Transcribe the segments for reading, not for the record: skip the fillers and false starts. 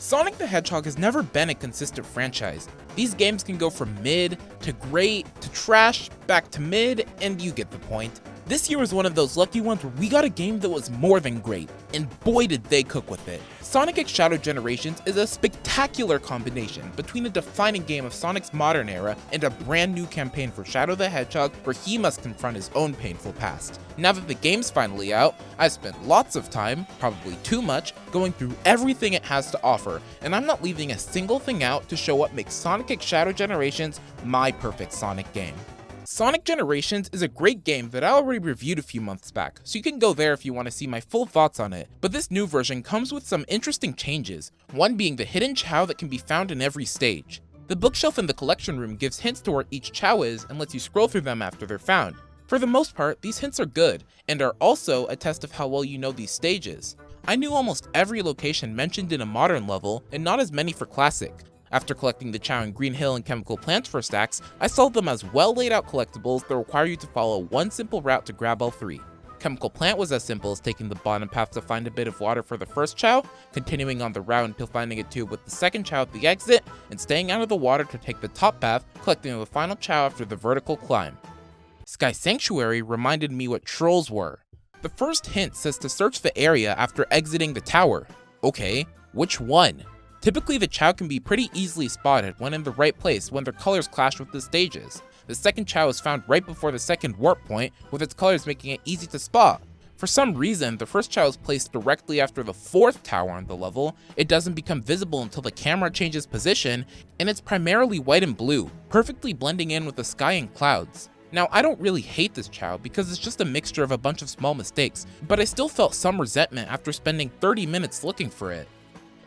Sonic the Hedgehog has never been a consistent franchise. These games can go from mid, to great, to trash, back to mid, and you get the point. This year was one of those lucky ones where we got a game that was more than great, and boy did they cook with it. Sonic X Shadow Generations is a spectacular combination between a defining game of Sonic's modern era and a brand new campaign for Shadow the Hedgehog where he must confront his own painful past. Now that the game's finally out, I've spent lots of time, probably too much, going through everything it has to offer, and I'm not leaving a single thing out to show what makes Sonic X Shadow Generations my perfect Sonic game. Sonic Generations is a great game that I already reviewed a few months back, so you can go there if you want to see my full thoughts on it, but this new version comes with some interesting changes, one being the hidden Chao that can be found in every stage. The bookshelf in the collection room gives hints to where each Chao is and lets you scroll through them after they're found. For the most part, these hints are good, and are also a test of how well you know these stages. I knew almost every location mentioned in a modern level, and not as many for classic. After collecting the Chao in Green Hill and Chemical Plants for stacks, I saw them as well laid out collectibles that require you to follow one simple route to grab all three. Chemical Plant was as simple as taking the bottom path to find a bit of water for the first Chao, continuing on the route until finding a tube with the second Chao at the exit, and staying out of the water to take the top path, collecting the final Chao after the vertical climb. Sky Sanctuary reminded me what trolls were. The first hint says to search the area after exiting the tower. Okay, which one? Typically the Chao can be pretty easily spotted when in the right place when their colors clash with the stages. The second Chao is found right before the second warp point, with its colors making it easy to spot. For some reason, the first Chao is placed directly after the fourth tower on the level. It doesn't become visible until the camera changes position, and it's primarily white and blue, perfectly blending in with the sky and clouds. Now, I don't really hate this Chao because it's just a mixture of a bunch of small mistakes, but I still felt some resentment after spending 30 minutes looking for it.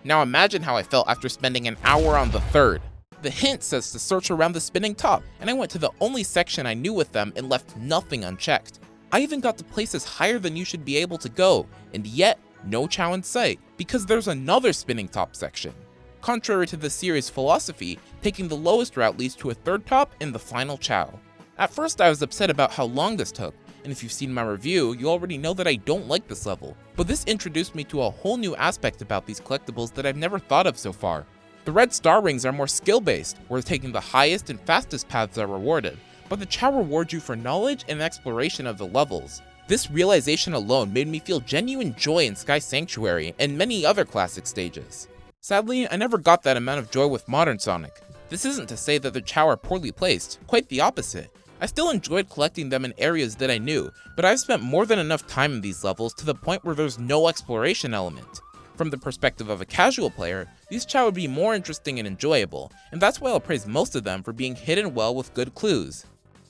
Now imagine how I felt after spending an hour on the third. The hint says to search around the spinning top, and I went to the only section I knew with them and left nothing unchecked. I even got to places higher than you should be able to go, and yet no Chao in sight, because there's another spinning top section. Contrary to the series' philosophy, taking the lowest route leads to a third top and the final Chao. At first I was upset about how long this took, and if you've seen my review, you already know that I don't like this level, but this introduced me to a whole new aspect about these collectibles that I've never thought of so far. The red star rings are more skill-based, where taking the highest and fastest paths are rewarded, but the Chao rewards you for knowledge and exploration of the levels. This realization alone made me feel genuine joy in Sky Sanctuary and many other classic stages. Sadly, I never got that amount of joy with modern Sonic. This isn't to say that the Chao are poorly placed, quite the opposite. I still enjoyed collecting them in areas that I knew, but I've spent more than enough time in these levels to the point where there's no exploration element. From the perspective of a casual player, these Chao would be more interesting and enjoyable, and that's why I'll praise most of them for being hidden well with good clues.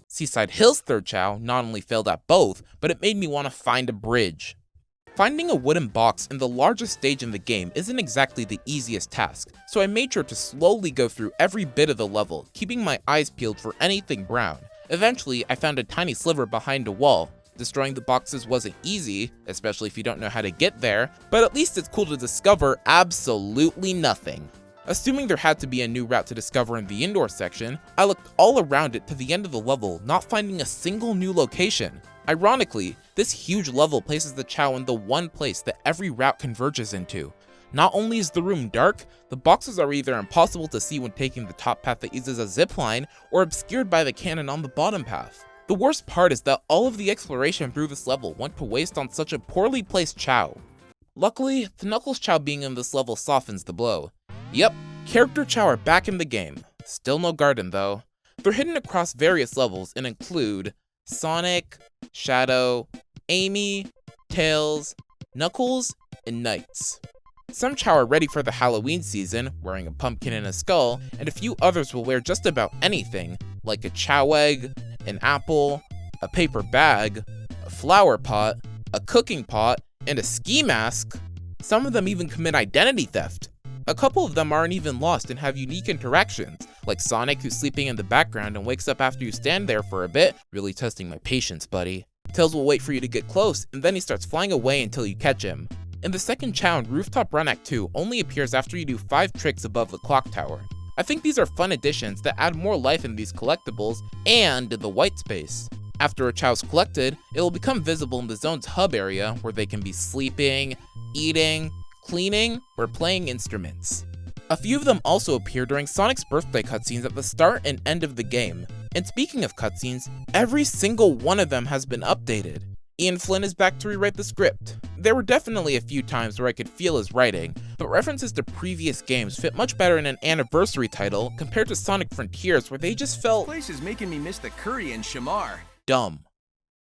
Seaside Hill's third Chao not only failed at both, but it made me want to find a bridge. Finding a wooden box in the largest stage in the game isn't exactly the easiest task, so I made sure to slowly go through every bit of the level, keeping my eyes peeled for anything brown. Eventually, I found a tiny sliver behind a wall. Destroying the boxes wasn't easy, especially if you don't know how to get there, but at least it's cool to discover absolutely nothing. Assuming there had to be a new route to discover in the indoor section, I looked all around it to the end of the level, not finding a single new location. Ironically, this huge level places the Chao in the one place that every route converges into. Not only is the room dark, the boxes are either impossible to see when taking the top path that uses a zipline, or obscured by the cannon on the bottom path. The worst part is that all of the exploration through this level went to waste on such a poorly placed Chao. Luckily, the Knuckles Chao being in this level softens the blow. Yep, character Chao are back in the game. Still no garden though. They're hidden across various levels and include Sonic, Shadow, Amy, Tails, Knuckles, and Knights. Some Chao are ready for the Halloween season, wearing a pumpkin and a skull, and a few others will wear just about anything, like a Chao egg, an apple, a paper bag, a flower pot, a cooking pot, and a ski mask. Some of them even commit identity theft. A couple of them aren't even lost and have unique interactions, like Sonic, who's sleeping in the background and wakes up after you stand there for a bit, really testing my patience, buddy. Tails will wait for you to get close, and then he starts flying away until you catch him. And the second Chao in Rooftop Run Act 2 only appears after you do 5 tricks above the clock tower. I think these are fun additions that add more life in these collectibles and in the white space. After a Chao's collected, it will become visible in the zone's hub area where they can be sleeping, eating, cleaning, or playing instruments. A few of them also appear during Sonic's birthday cutscenes at the start and end of the game. And speaking of cutscenes, every single one of them has been updated. Ian Flynn is back to rewrite the script. There were definitely a few times where I could feel his writing, but references to previous games fit much better in an anniversary title compared to Sonic Frontiers where they just felt This place is making me miss the curry and shamar. dumb.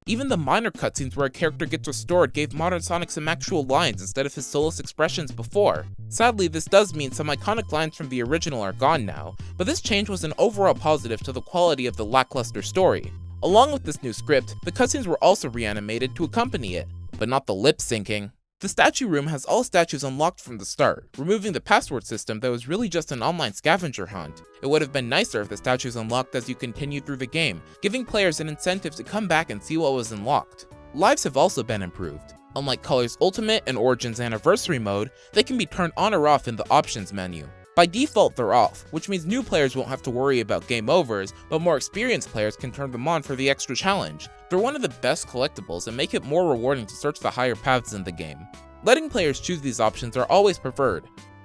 Even the minor cutscenes where a character gets restored gave modern Sonic some actual lines instead of his soulless expressions before. Sadly, this does mean some iconic lines from the original are gone now, but this change was an overall positive to the quality of the lackluster story. Along with this new script, the cutscenes were also reanimated to accompany it, but not the lip syncing. The statue room has all statues unlocked from the start, removing the password system that was really just an online scavenger hunt. It would have been nicer if the statues unlocked as you continue through the game, giving players an incentive to come back and see what was unlocked. Lives have also been improved. Unlike Color's Ultimate and Origins Anniversary mode, they can be turned on or off in the options menu. By default, they're off, which means new players won't have to worry about game overs, but more experienced players can turn them on for the extra challenge. They're one of the best collectibles and make it more rewarding to search the higher paths in the game. Letting players choose these options are always preferred.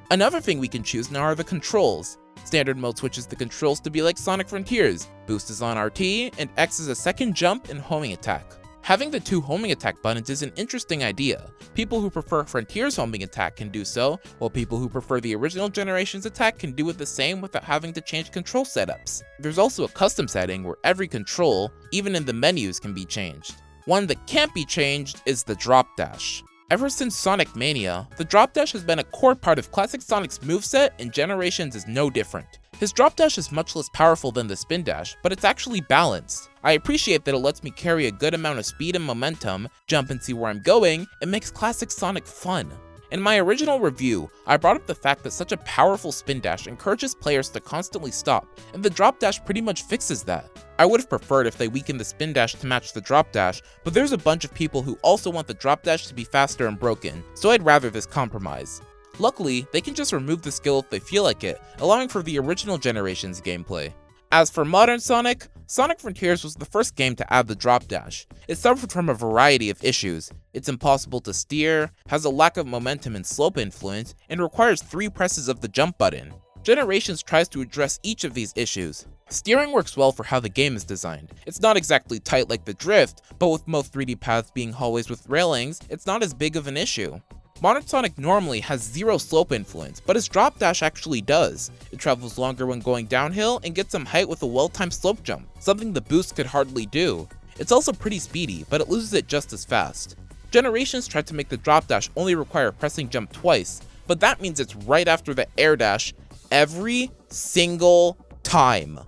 Another thing we can choose now are the controls. Standard mode switches the controls to be like Sonic Frontiers. Boost is on RT, and X is a second jump and homing attack. Having the two homing attack buttons is an interesting idea. People who prefer Frontier's homing attack can do so, while people who prefer the original generation's attack can do it the same without having to change control setups. There's also a custom setting where every control, even in the menus, can be changed. One that can't be changed is the drop dash. Ever since Sonic Mania, the drop dash has been a core part of classic Sonic's moveset, and Generations is no different. His drop dash is much less powerful than the spin dash, but it's actually balanced. I appreciate that it lets me carry a good amount of speed and momentum, jump and see where I'm going, and makes classic Sonic fun. In my original review, I brought up the fact that such a powerful spin dash encourages players to constantly stop, and the drop dash pretty much fixes that. I would have preferred if they weakened the spin dash to match the drop dash, but there's a bunch of people who also want the drop dash to be faster and broken, so I'd rather this compromise. Luckily, they can just remove the skill if they feel like it, allowing for the original generation's gameplay. As for modern Sonic, Sonic Frontiers was the first game to add the drop dash. It suffered from a variety of issues. It's impossible to steer, has a lack of momentum and slope influence, and requires 3 presses of the jump button. Generations tries to address each of these issues. Steering works well for how the game is designed. It's not exactly tight like the drift, but with most 3D paths being hallways with railings, it's not as big of an issue. Modern Sonic normally has 0 slope influence, but his drop dash actually does. It travels longer when going downhill and gets some height with a well-timed slope jump, something the boost could hardly do. It's also pretty speedy, but it loses it just as fast. Generations tried to make the drop dash only require pressing jump twice, but that means it's right after the air dash every single time.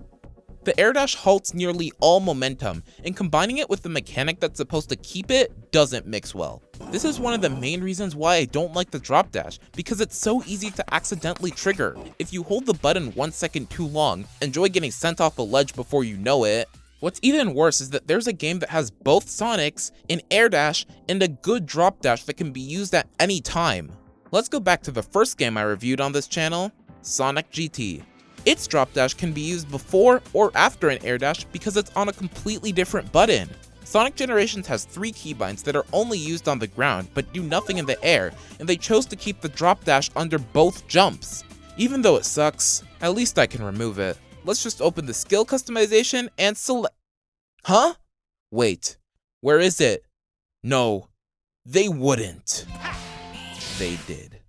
The air dash halts nearly all momentum, and combining it with the mechanic that's supposed to keep it doesn't mix well. This is one of the main reasons why I don't like the drop dash, because it's so easy to accidentally trigger. If you hold the button 1 second too long, enjoy getting sent off a ledge before you know it. What's even worse is that there's a game that has both Sonics, an air dash, and a good drop dash that can be used at any time. Let's go back to the first game I reviewed on this channel, Sonic GT. Its drop dash can be used before or after an air dash because it's on a completely different button. Sonic Generations has 3 keybinds that are only used on the ground but do nothing in the air, and they chose to keep the drop dash under both jumps. Even though it sucks, at least I can remove it. Let's just open the skill customization and select. Huh? Wait, where is it? No, they wouldn't. They did.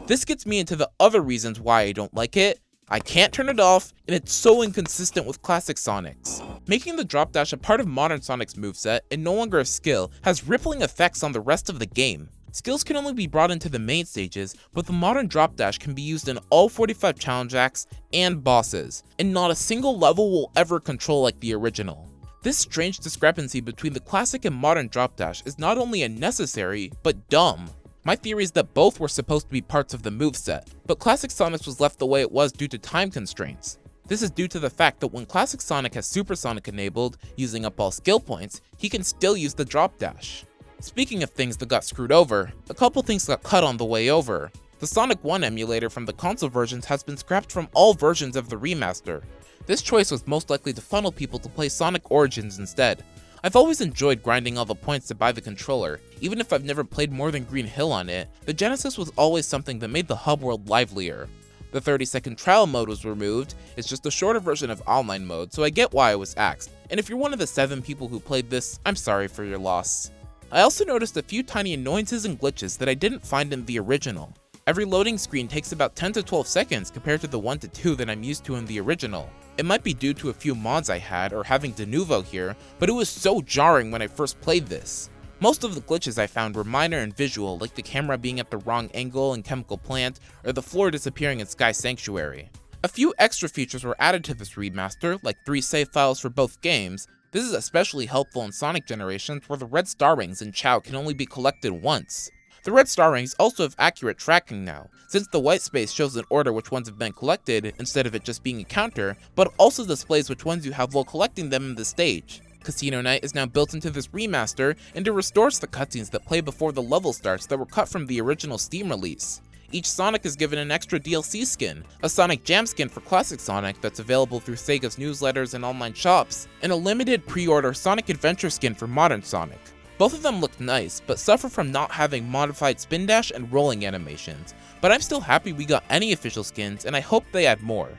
This gets me into the other reasons why I don't like it. I can't turn it off, and it's so inconsistent with classic Sonics. Making the drop dash a part of modern Sonic's moveset and no longer a skill has rippling effects on the rest of the game. Skills can only be brought into the main stages, but the modern drop dash can be used in all 45 challenge acts and bosses, and not a single level will ever control like the original. This strange discrepancy between the classic and modern drop dash is not only unnecessary, but dumb. My theory is that both were supposed to be parts of the moveset, but Classic Sonic's was left the way it was due to time constraints. This is due to the fact that when Classic Sonic has Super Sonic enabled, using up all skill points, he can still use the drop dash. Speaking of things that got screwed over, a couple things got cut on the way over. The Sonic 1 emulator from the console versions has been scrapped from all versions of the remaster. This choice was most likely to funnel people to play Sonic Origins instead. I've always enjoyed grinding all the points to buy the controller, even if I've never played more than Green Hill on it. The Genesis was always something that made the hub world livelier. The 30-second trial mode was removed. It's just a shorter version of online mode, so I get why it was axed, and if you're one of the 7 people who played this, I'm sorry for your loss. I also noticed a few tiny annoyances and glitches that I didn't find in the original. Every loading screen takes about 10 to 12 seconds compared to the 1 to 2 that I'm used to in the original. It might be due to a few mods I had or having de novo here, but it was so jarring when I first played this. Most of the glitches I found were minor and visual, like the camera being at the wrong angle in Chemical Plant, or the floor disappearing in Sky Sanctuary. A few extra features were added to this remaster, like 3 save files for both games. This is especially helpful in Sonic generations where the red star rings in Chao can only be collected once. The red star rings also have accurate tracking now, since the white space shows in order which ones have been collected instead of it just being a counter, but also displays which ones you have while collecting them in the stage. Casino Night is now built into this remaster, and it restores the cutscenes that play before the level starts that were cut from the original Steam release. Each Sonic is given an extra DLC skin, a Sonic Jam skin for Classic Sonic that's available through Sega's newsletters and online shops, and a limited pre-order Sonic Adventure skin for Modern Sonic. Both of them look nice, but suffer from not having modified spin dash and rolling animations, but I'm still happy we got any official skins, and I hope they add more.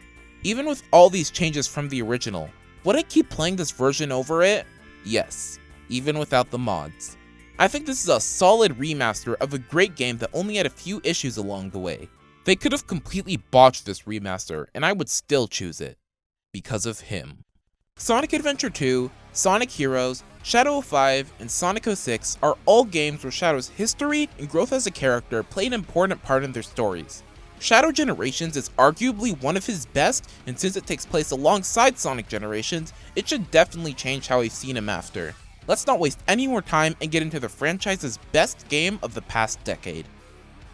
Even with all these changes from the original, would I keep playing this version over it? Yes, even without the mods. I think this is a solid remaster of a great game that only had a few issues along the way. They could have completely botched this remaster, and I would still choose it. Because of him. Sonic Adventure 2, Sonic Heroes, Shadow 5, and Sonic 06 are all games where Shadow's history and growth as a character play an important part in their stories. Shadow Generations is arguably one of his best, and since it takes place alongside Sonic Generations, it should definitely change how we've seen him after. Let's not waste any more time and get into the franchise's best game of the past decade.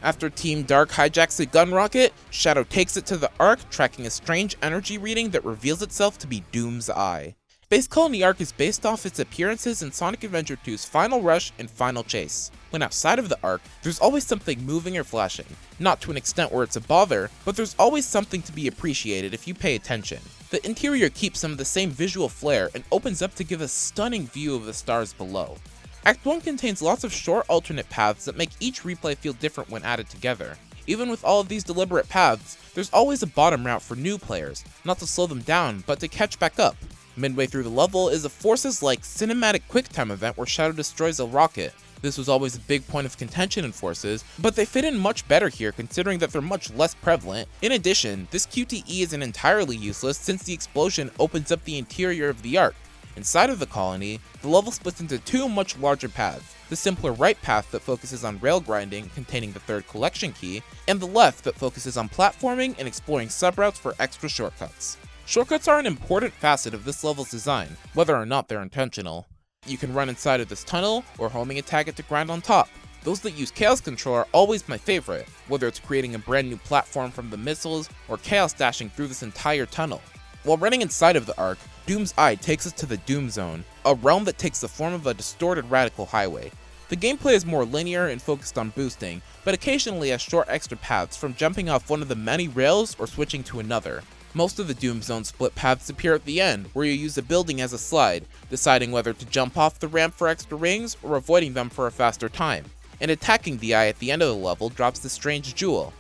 After Team Dark hijacks a gun rocket, Shadow takes it to the Ark, tracking a strange energy reading that reveals itself to be Doom's Eye. Space Colony ARK is based off its appearances in Sonic Adventure 2's Final Rush and Final Chase. When outside of the Ark, there's always something moving or flashing. Not to an extent where it's a bother, but there's always something to be appreciated if you pay attention. The interior keeps some of the same visual flair and opens up to give a stunning view of the stars below. Act 1 contains lots of short alternate paths that make each replay feel different when added together. Even with all of these deliberate paths, there's always a bottom route for new players, not to slow them down, but to catch back up. Midway through the level is a Forces-like cinematic QuickTime event where Shadow destroys a rocket. This was always a big point of contention in Forces, but they fit in much better here considering that they're much less prevalent. In addition, this QTE isn't entirely useless since the explosion opens up the interior of the Ark. Inside of the colony, the level splits into 2 much larger paths, the simpler right path that focuses on rail grinding, containing the 3rd collection key, and the left that focuses on platforming and exploring subroutes for extra shortcuts. Shortcuts are an important facet of this level's design, whether or not they're intentional. You can run inside of this tunnel, or homing attack it to grind on top. Those that use Chaos Control are always my favorite, whether it's creating a brand new platform from the missiles, or Chaos dashing through this entire tunnel. While running inside of the Ark, Doom's Eye takes us to the Doom Zone, a realm that takes the form of a distorted radical highway. The gameplay is more linear and focused on boosting, but occasionally has short extra paths from jumping off one of the many rails or switching to another. Most of the Doom Zone split paths appear at the end, where you use a building as a slide, deciding whether to jump off the ramp for extra rings or avoiding them for a faster time. And attacking the eye at the end of the level drops the strange jewel.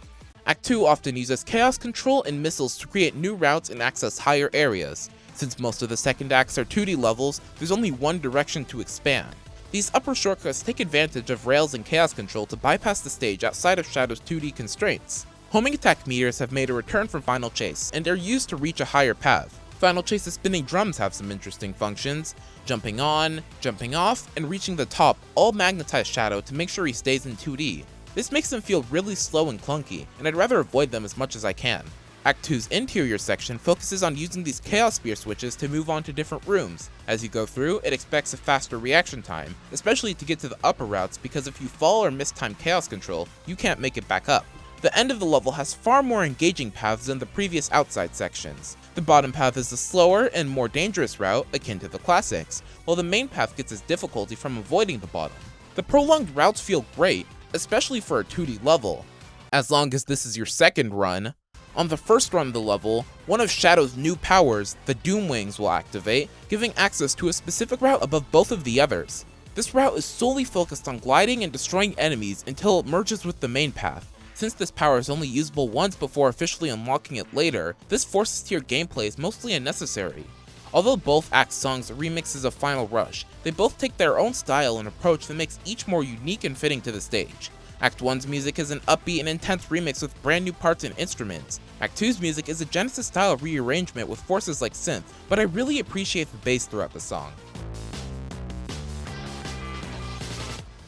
Act 2 often uses Chaos Control and missiles to create new routes and access higher areas. Since most of the second acts are 2D levels, there's only one direction to expand. These upper shortcuts take advantage of rails and Chaos Control to bypass the stage outside of Shadow's 2D constraints. Homing attack meteors have made a return from Final Chase, and they're used to reach a higher path. Final Chase's spinning drums have some interesting functions. Jumping on, jumping off, and reaching the top all magnetize Shadow to make sure he stays in 2D. This makes them feel really slow and clunky, and I'd rather avoid them as much as I can. Act 2's interior section focuses on using these Chaos Spear switches to move on to different rooms. As you go through, it expects a faster reaction time, especially to get to the upper routes because if you fall or mistime Chaos Control, you can't make it back up. The end of the level has far more engaging paths than the previous outside sections. The bottom path is the slower and more dangerous route, akin to the classics, while the main path gets its difficulty from avoiding the bottom. The prolonged routes feel great, especially for a 2D level, as long as this is your second run. On the first run of the level, one of Shadow's new powers, the Doom Wings, will activate, giving access to a specific route above both of the others. This route is solely focused on gliding and destroying enemies until it merges with the main path. Since this power is only usable once before officially unlocking it later, this forces tier gameplay is mostly unnecessary. Although both Act songs are remixes of Final Rush, they both take their own style and approach that makes each more unique and fitting to the stage. Act 1's music is an upbeat and intense remix with brand new parts and instruments. Act 2's music is a Genesis-style rearrangement with forces like synth, but I really appreciate the bass throughout the song.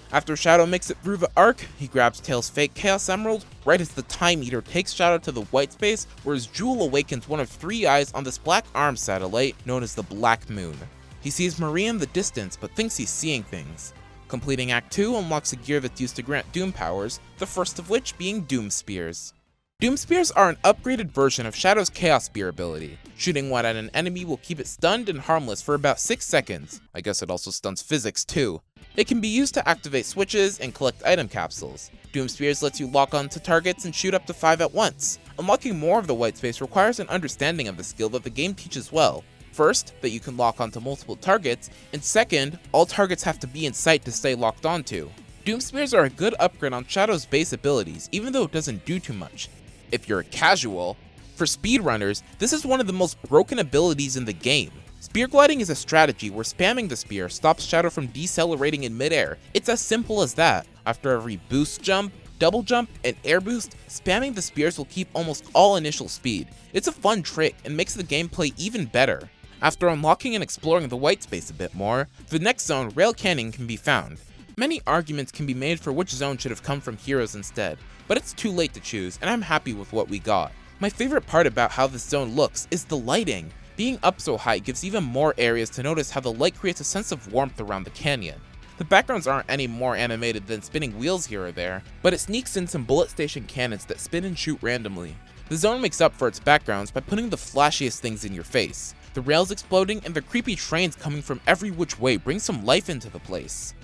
After Shadow makes it through the Ark, he grabs Tails' fake Chaos Emerald right as the Time Eater takes Shadow to the white space, where his jewel awakens one of 3 eyes on this black arm satellite known as the Black Moon. He sees Maria in the distance but thinks he's seeing things. Completing Act 2 unlocks a gear that's used to grant Doom powers, the first of which being Doom Spears. Doom Spears are an upgraded version of Shadow's Chaos Spear ability. Shooting one at an enemy will keep it stunned and harmless for about 6 seconds. I guess it also stuns physics too. It can be used to activate switches and collect item capsules. Doom Spears lets you lock onto targets and shoot up to 5 at once. Unlocking more of the white space requires an understanding of the skill that the game teaches well. First, that you can lock onto multiple targets, and second, all targets have to be in sight to stay locked onto. Doom Spears are a good upgrade on Shadow's base abilities, even though it doesn't do too much. If you're a casual, for speedrunners, this is one of the most broken abilities in the game. Spear gliding is a strategy where spamming the spear stops Shadow from decelerating in midair. It's as simple as that. After every boost jump, double jump, and air boost, spamming the spears will keep almost all initial speed. It's a fun trick and makes the gameplay even better. After unlocking and exploring the white space a bit more, the next zone, Rail Canyon, can be found. Many arguments can be made for which zone should have come from Heroes instead, but it's too late to choose, and I'm happy with what we got. My favorite part about how this zone looks is the lighting. Being up so high gives even more areas to notice how the light creates a sense of warmth around the canyon. The backgrounds aren't any more animated than spinning wheels here or there, but it sneaks in some bullet station cannons that spin and shoot randomly. The zone makes up for its backgrounds by putting the flashiest things in your face. The rails exploding and the creepy trains coming from every which way bring some life into the place.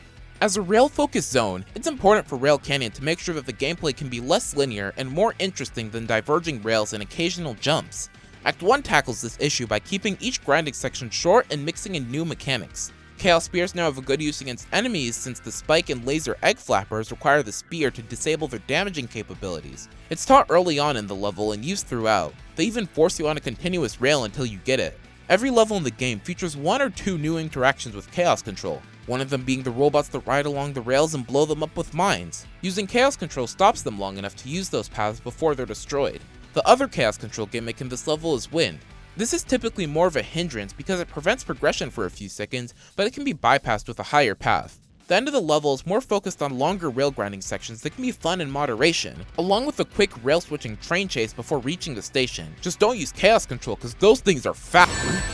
As a rail-focused zone, it's important for Rail Canyon to make sure that the gameplay can be less linear and more interesting than diverging rails and occasional jumps. Act 1 tackles this issue by keeping each grinding section short and mixing in new mechanics. Chaos Spears now have a good use against enemies since the spike and laser egg flappers require the spear to disable their damaging capabilities. It's taught early on in the level and used throughout. They even force you on a continuous rail until you get it. Every level in the game features 1 or 2 new interactions with Chaos Control, one of them being the robots that ride along the rails and blow them up with mines. Using Chaos Control stops them long enough to use those paths before they're destroyed. The other Chaos Control gimmick in this level is Wind. This is typically more of a hindrance because it prevents progression for a few seconds, but it can be bypassed with a higher path. The end of the level is more focused on longer rail grinding sections that can be fun in moderation, along with a quick rail switching train chase before reaching the station. Just don't use Chaos Control because those things are fast.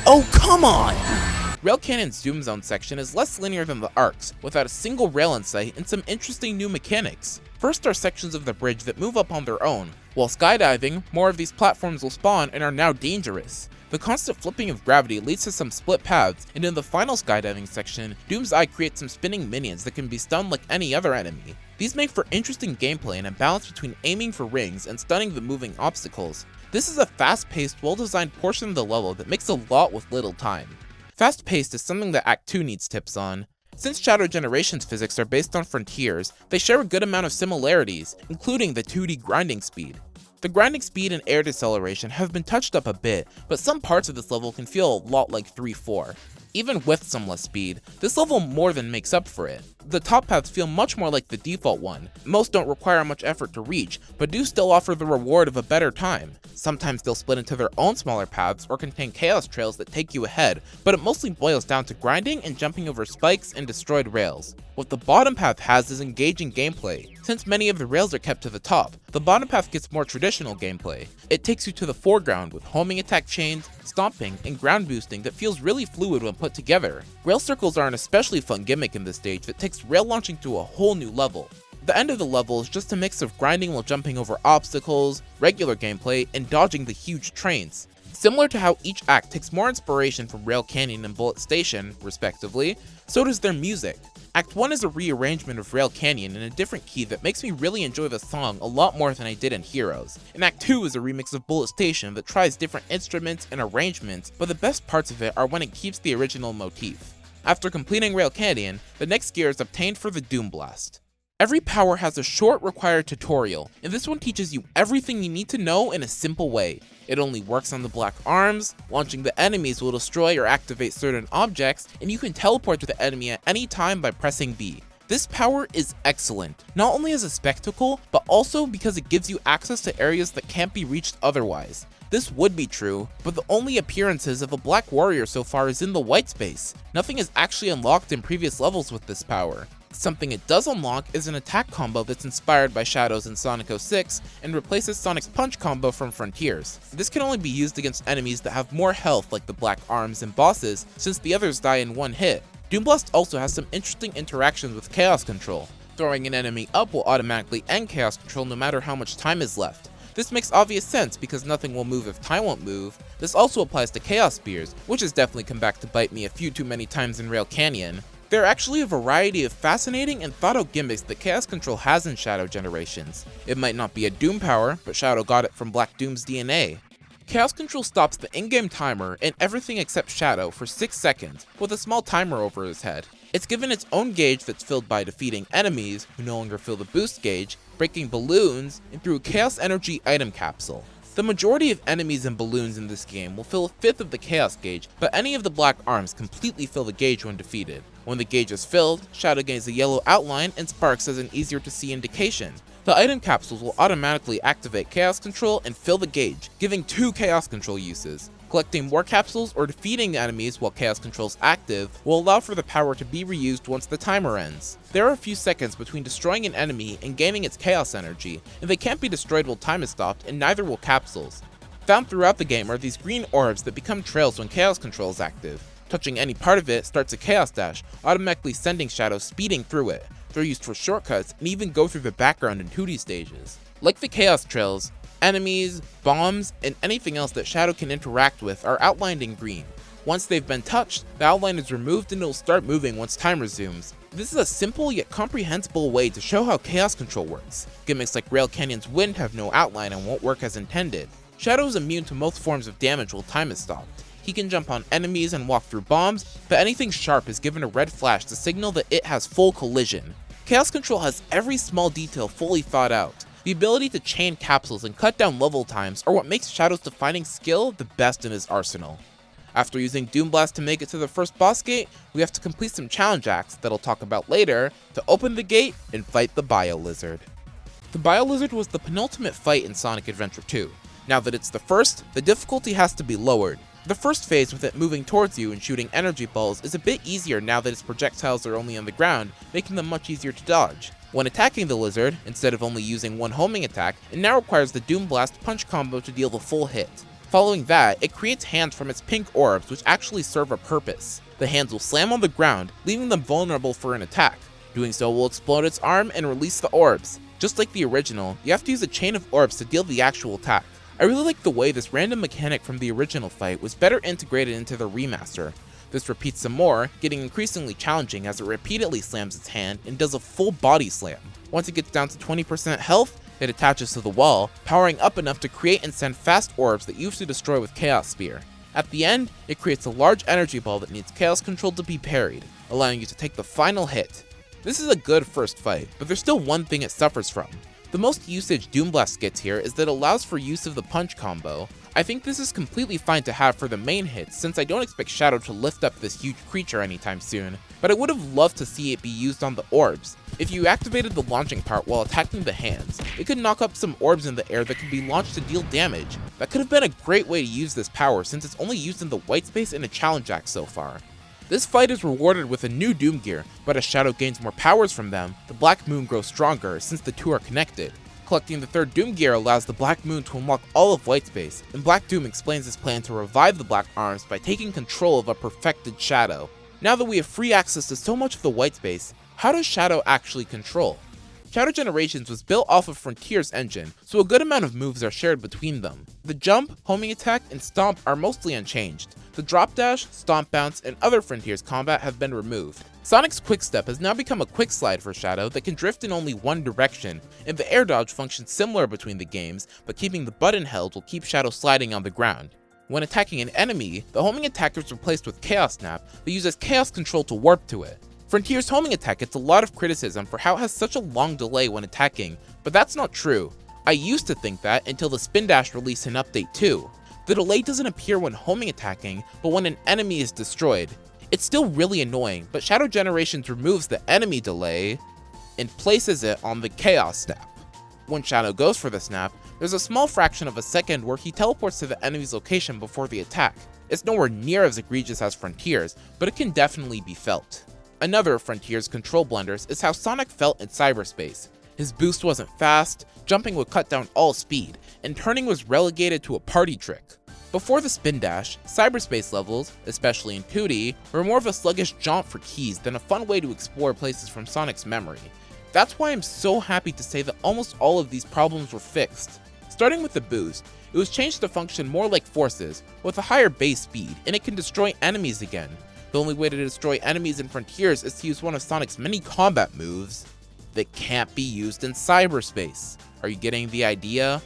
Oh, come on! Rail Canyon's Zoom Zone section is less linear than the arcs, without a single rail in sight and some interesting new mechanics. First are sections of the bridge that move up on their own. While skydiving, more of these platforms will spawn and are now dangerous. The constant flipping of gravity leads to some split paths, and in the final skydiving section, Doom's Eye creates some spinning minions that can be stunned like any other enemy. These make for interesting gameplay and a balance between aiming for rings and stunning the moving obstacles. This is a fast-paced, well-designed portion of the level that makes a lot with little time. Fast-paced is something that Act 2 needs tips on. Since Shadow Generation's physics are based on Frontiers, they share a good amount of similarities, including the 2D grinding speed. The grinding speed and air deceleration have been touched up a bit, but some parts of this level can feel a lot like 3-4. Even with some less speed, this level more than makes up for it. The top paths feel much more like the default one. Most don't require much effort to reach, but do still offer the reward of a better time. Sometimes they'll split into their own smaller paths or contain chaos trails that take you ahead, but it mostly boils down to grinding and jumping over spikes and destroyed rails. What the bottom path has is engaging gameplay. Since many of the rails are kept to the top, the bottom path gets more traditional gameplay. It takes you to the foreground with homing attack chains, stomping, and ground boosting that feels really fluid when put together. Rail circles are an especially fun gimmick in this stage that takes rail launching to a whole new level. The end of the level is just a mix of grinding while jumping over obstacles, regular gameplay, and dodging the huge trains. Similar to how each act takes more inspiration from Rail Canyon and Bullet Station, respectively, so does their music. Act 1 is a rearrangement of Rail Canyon in a different key that makes me really enjoy the song a lot more than I did in Heroes. And Act 2 is a remix of Bullet Station that tries different instruments and arrangements, but the best parts of it are when it keeps the original motif. After completing Rail Canyon, the next gear is obtained for the Doom Blast. Every power has a short required tutorial, and this one teaches you everything you need to know in a simple way. It only works on the black arms, launching the enemies will destroy or activate certain objects, and you can teleport to the enemy at any time by pressing B. This power is excellent, not only as a spectacle, but also because it gives you access to areas that can't be reached otherwise. This would be true, but the only appearances of a black warrior so far is in the white space. Nothing is actually unlocked in previous levels with this power. Something it does unlock is an attack combo that's inspired by Shadow's in Sonic 06 and replaces Sonic's punch combo from Frontiers. This can only be used against enemies that have more health like the black arms and bosses, since the others die in one hit. Doomblast also has some interesting interactions with Chaos Control. Throwing an enemy up will automatically end Chaos Control no matter how much time is left. This makes obvious sense because nothing will move if time won't move. This also applies to Chaos Spears, which has definitely come back to bite me a few too many times in Rail Canyon. There are actually a variety of fascinating and thought-out gimmicks that Chaos Control has in Shadow Generations. It might not be a Doom power, but Shadow got it from Black Doom's DNA. Chaos Control stops the in-game timer and everything except Shadow for 6 seconds, with a small timer over his head. It's given its own gauge that's filled by defeating enemies, who no longer fill the boost gauge, breaking balloons, and through a Chaos Energy item capsule. The majority of enemies and balloons in this game will fill a fifth of the Chaos gauge, but any of the black arms completely fill the gauge when defeated. When the gauge is filled, Shadow gains a yellow outline and sparks as an easier to see indication. The item capsules will automatically activate Chaos Control and fill the gauge, giving 2 Chaos Control uses. Collecting more capsules or defeating enemies while Chaos Control is active will allow for the power to be reused once the timer ends. There are a few seconds between destroying an enemy and gaining its Chaos Energy, and they can't be destroyed while time is stopped, and neither will capsules. Found throughout the game are these green orbs that become trails when Chaos Control is active. Touching any part of it starts a Chaos Dash, automatically sending Shadow speeding through it. They're used for shortcuts and even go through the background in 2D stages. Like the Chaos Trails, enemies, bombs, and anything else that Shadow can interact with are outlined in green. Once they've been touched, the outline is removed and it will start moving once time resumes. This is a simple yet comprehensible way to show how Chaos Control works. Gimmicks like Rail Canyon's wind have no outline and won't work as intended. Shadow is immune to most forms of damage while time is stopped. He can jump on enemies and walk through bombs, but anything sharp is given a red flash to signal that it has full collision. Chaos Control has every small detail fully thought out. The ability to chain capsules and cut down level times are what makes Shadow's defining skill the best in his arsenal. After using Doomblast to make it to the first boss gate, we have to complete some challenge acts that I'll talk about later to open the gate and fight the Biolizard. The Biolizard was the penultimate fight in Sonic Adventure 2. Now that it's the first, the difficulty has to be lowered. The first phase with it moving towards you and shooting energy balls is a bit easier now that its projectiles are only on the ground, making them much easier to dodge. When attacking the lizard, instead of only using one homing attack, it now requires the Doomblast punch combo to deal the full hit. Following that, it creates hands from its pink orbs which actually serve a purpose. The hands will slam on the ground, leaving them vulnerable for an attack. Doing so will explode its arm and release the orbs. Just like the original, you have to use a chain of orbs to deal the actual attack. I really like the way this random mechanic from the original fight was better integrated into the remaster. This repeats some more, getting increasingly challenging as it repeatedly slams its hand and does a full body slam. Once it gets down to 20% health, it attaches to the wall, powering up enough to create and send fast orbs that you have to destroy with Chaos Spear. At the end, it creates a large energy ball that needs Chaos Control to be parried, allowing you to take the final hit. This is a good first fight, but there's still one thing it suffers from. The most usage Doomblast gets here is that it allows for use of the punch combo. I think this is completely fine to have for the main hits since I don't expect Shadow to lift up this huge creature anytime soon, but I would have loved to see it be used on the orbs. If you activated the launching part while attacking the hands, it could knock up some orbs in the air that could be launched to deal damage. That could have been a great way to use this power since it's only used in the white space in a challenge act so far. This fight is rewarded with a new Doom gear, but as Shadow gains more powers from them, the Black Moon grows stronger since the two are connected. Collecting the third Doom gear allows the Black Moon to unlock all of Whitespace, and Black Doom explains his plan to revive the Black Arms by taking control of a perfected Shadow. Now that we have free access to so much of the Whitespace, how does Shadow actually control? Shadow Generations was built off of Frontier's engine, so a good amount of moves are shared between them. The jump, homing attack, and stomp are mostly unchanged. The drop dash, stomp bounce, and other Frontiers combat have been removed. Sonic's quick step has now become a quick slide for Shadow that can drift in only one direction, and the air dodge functions similar between the games, but keeping the button held will keep Shadow sliding on the ground. When attacking an enemy, the homing attack is replaced with Chaos Snap that uses Chaos Control to warp to it. Frontier's homing attack gets a lot of criticism for how it has such a long delay when attacking, but that's not true. I used to think that until the Spin Dash released in Update 2. The delay doesn't appear when homing attacking, but when an enemy is destroyed. It's still really annoying, but Shadow Generations removes the enemy delay and places it on the Chaos Snap. When Shadow goes for the snap, there's a small fraction of a second where he teleports to the enemy's location before the attack. It's nowhere near as egregious as Frontier's, but it can definitely be felt. Another of Frontier's control blunders is how Sonic felt in cyberspace. His boost wasn't fast, jumping would cut down all speed, and turning was relegated to a party trick. Before the Spin Dash, cyberspace levels, especially in 2D, were more of a sluggish jaunt for keys than a fun way to explore places from Sonic's memory. That's why I'm so happy to say that almost all of these problems were fixed. Starting with the boost, it was changed to function more like forces, with a higher base speed, and it can destroy enemies again. The only way to destroy enemies in Frontiers is to use one of Sonic's many combat moves that can't be used in cyberspace. Are you getting the idea?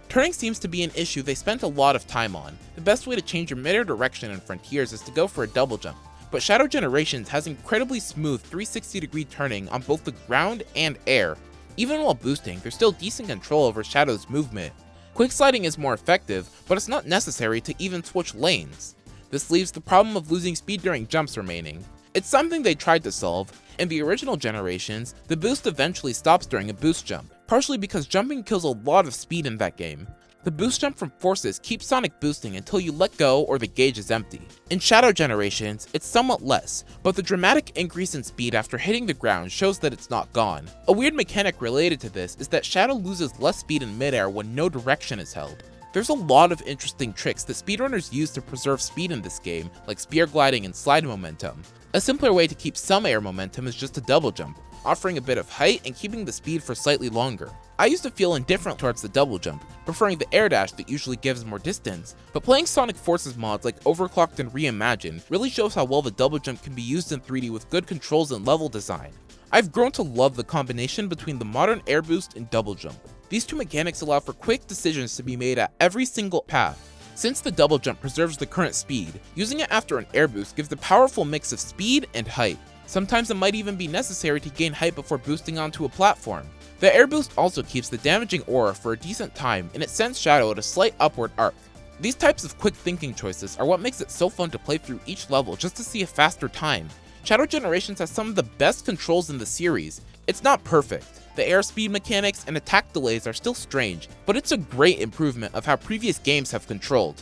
Turning seems to be an issue they spent a lot of time on. The best way to change your midair direction in Frontiers is to go for a double jump, but Shadow Generations has incredibly smooth 360-degree turning on both the ground and air. Even while boosting, there's still decent control over Shadow's movement. Quick sliding is more effective, but it's not necessary to even switch lanes. This leaves the problem of losing speed during jumps remaining. It's something they tried to solve. In the original generations, the boost eventually stops during a boost jump, partially because jumping kills a lot of speed in that game. The boost jump from forces keeps Sonic boosting until you let go or the gauge is empty. In Shadow Generations, it's somewhat less, but the dramatic increase in speed after hitting the ground shows that it's not gone. A weird mechanic related to this is that Shadow loses less speed in midair when no direction is held. There's a lot of interesting tricks that speedrunners use to preserve speed in this game, like spear gliding and slide momentum. A simpler way to keep some air momentum is just a double jump, offering a bit of height and keeping the speed for slightly longer. I used to feel indifferent towards the double jump, preferring the air dash that usually gives more distance, but playing Sonic Forces mods like Overclocked and Reimagined really shows how well the double jump can be used in 3D with good controls and level design. I've grown to love the combination between the modern air boost and double jump. These two mechanics allow for quick decisions to be made at every single path. Since the double jump preserves the current speed, using it after an air boost gives a powerful mix of speed and height. Sometimes it might even be necessary to gain height before boosting onto a platform. The air boost also keeps the damaging aura for a decent time, and it sends Shadow at a slight upward arc. These types of quick thinking choices are what makes it so fun to play through each level just to see a faster time. Shadow Generations has some of the best controls in the series. It's not perfect. The airspeed mechanics and attack delays are still strange, but it's a great improvement of how previous games have controlled.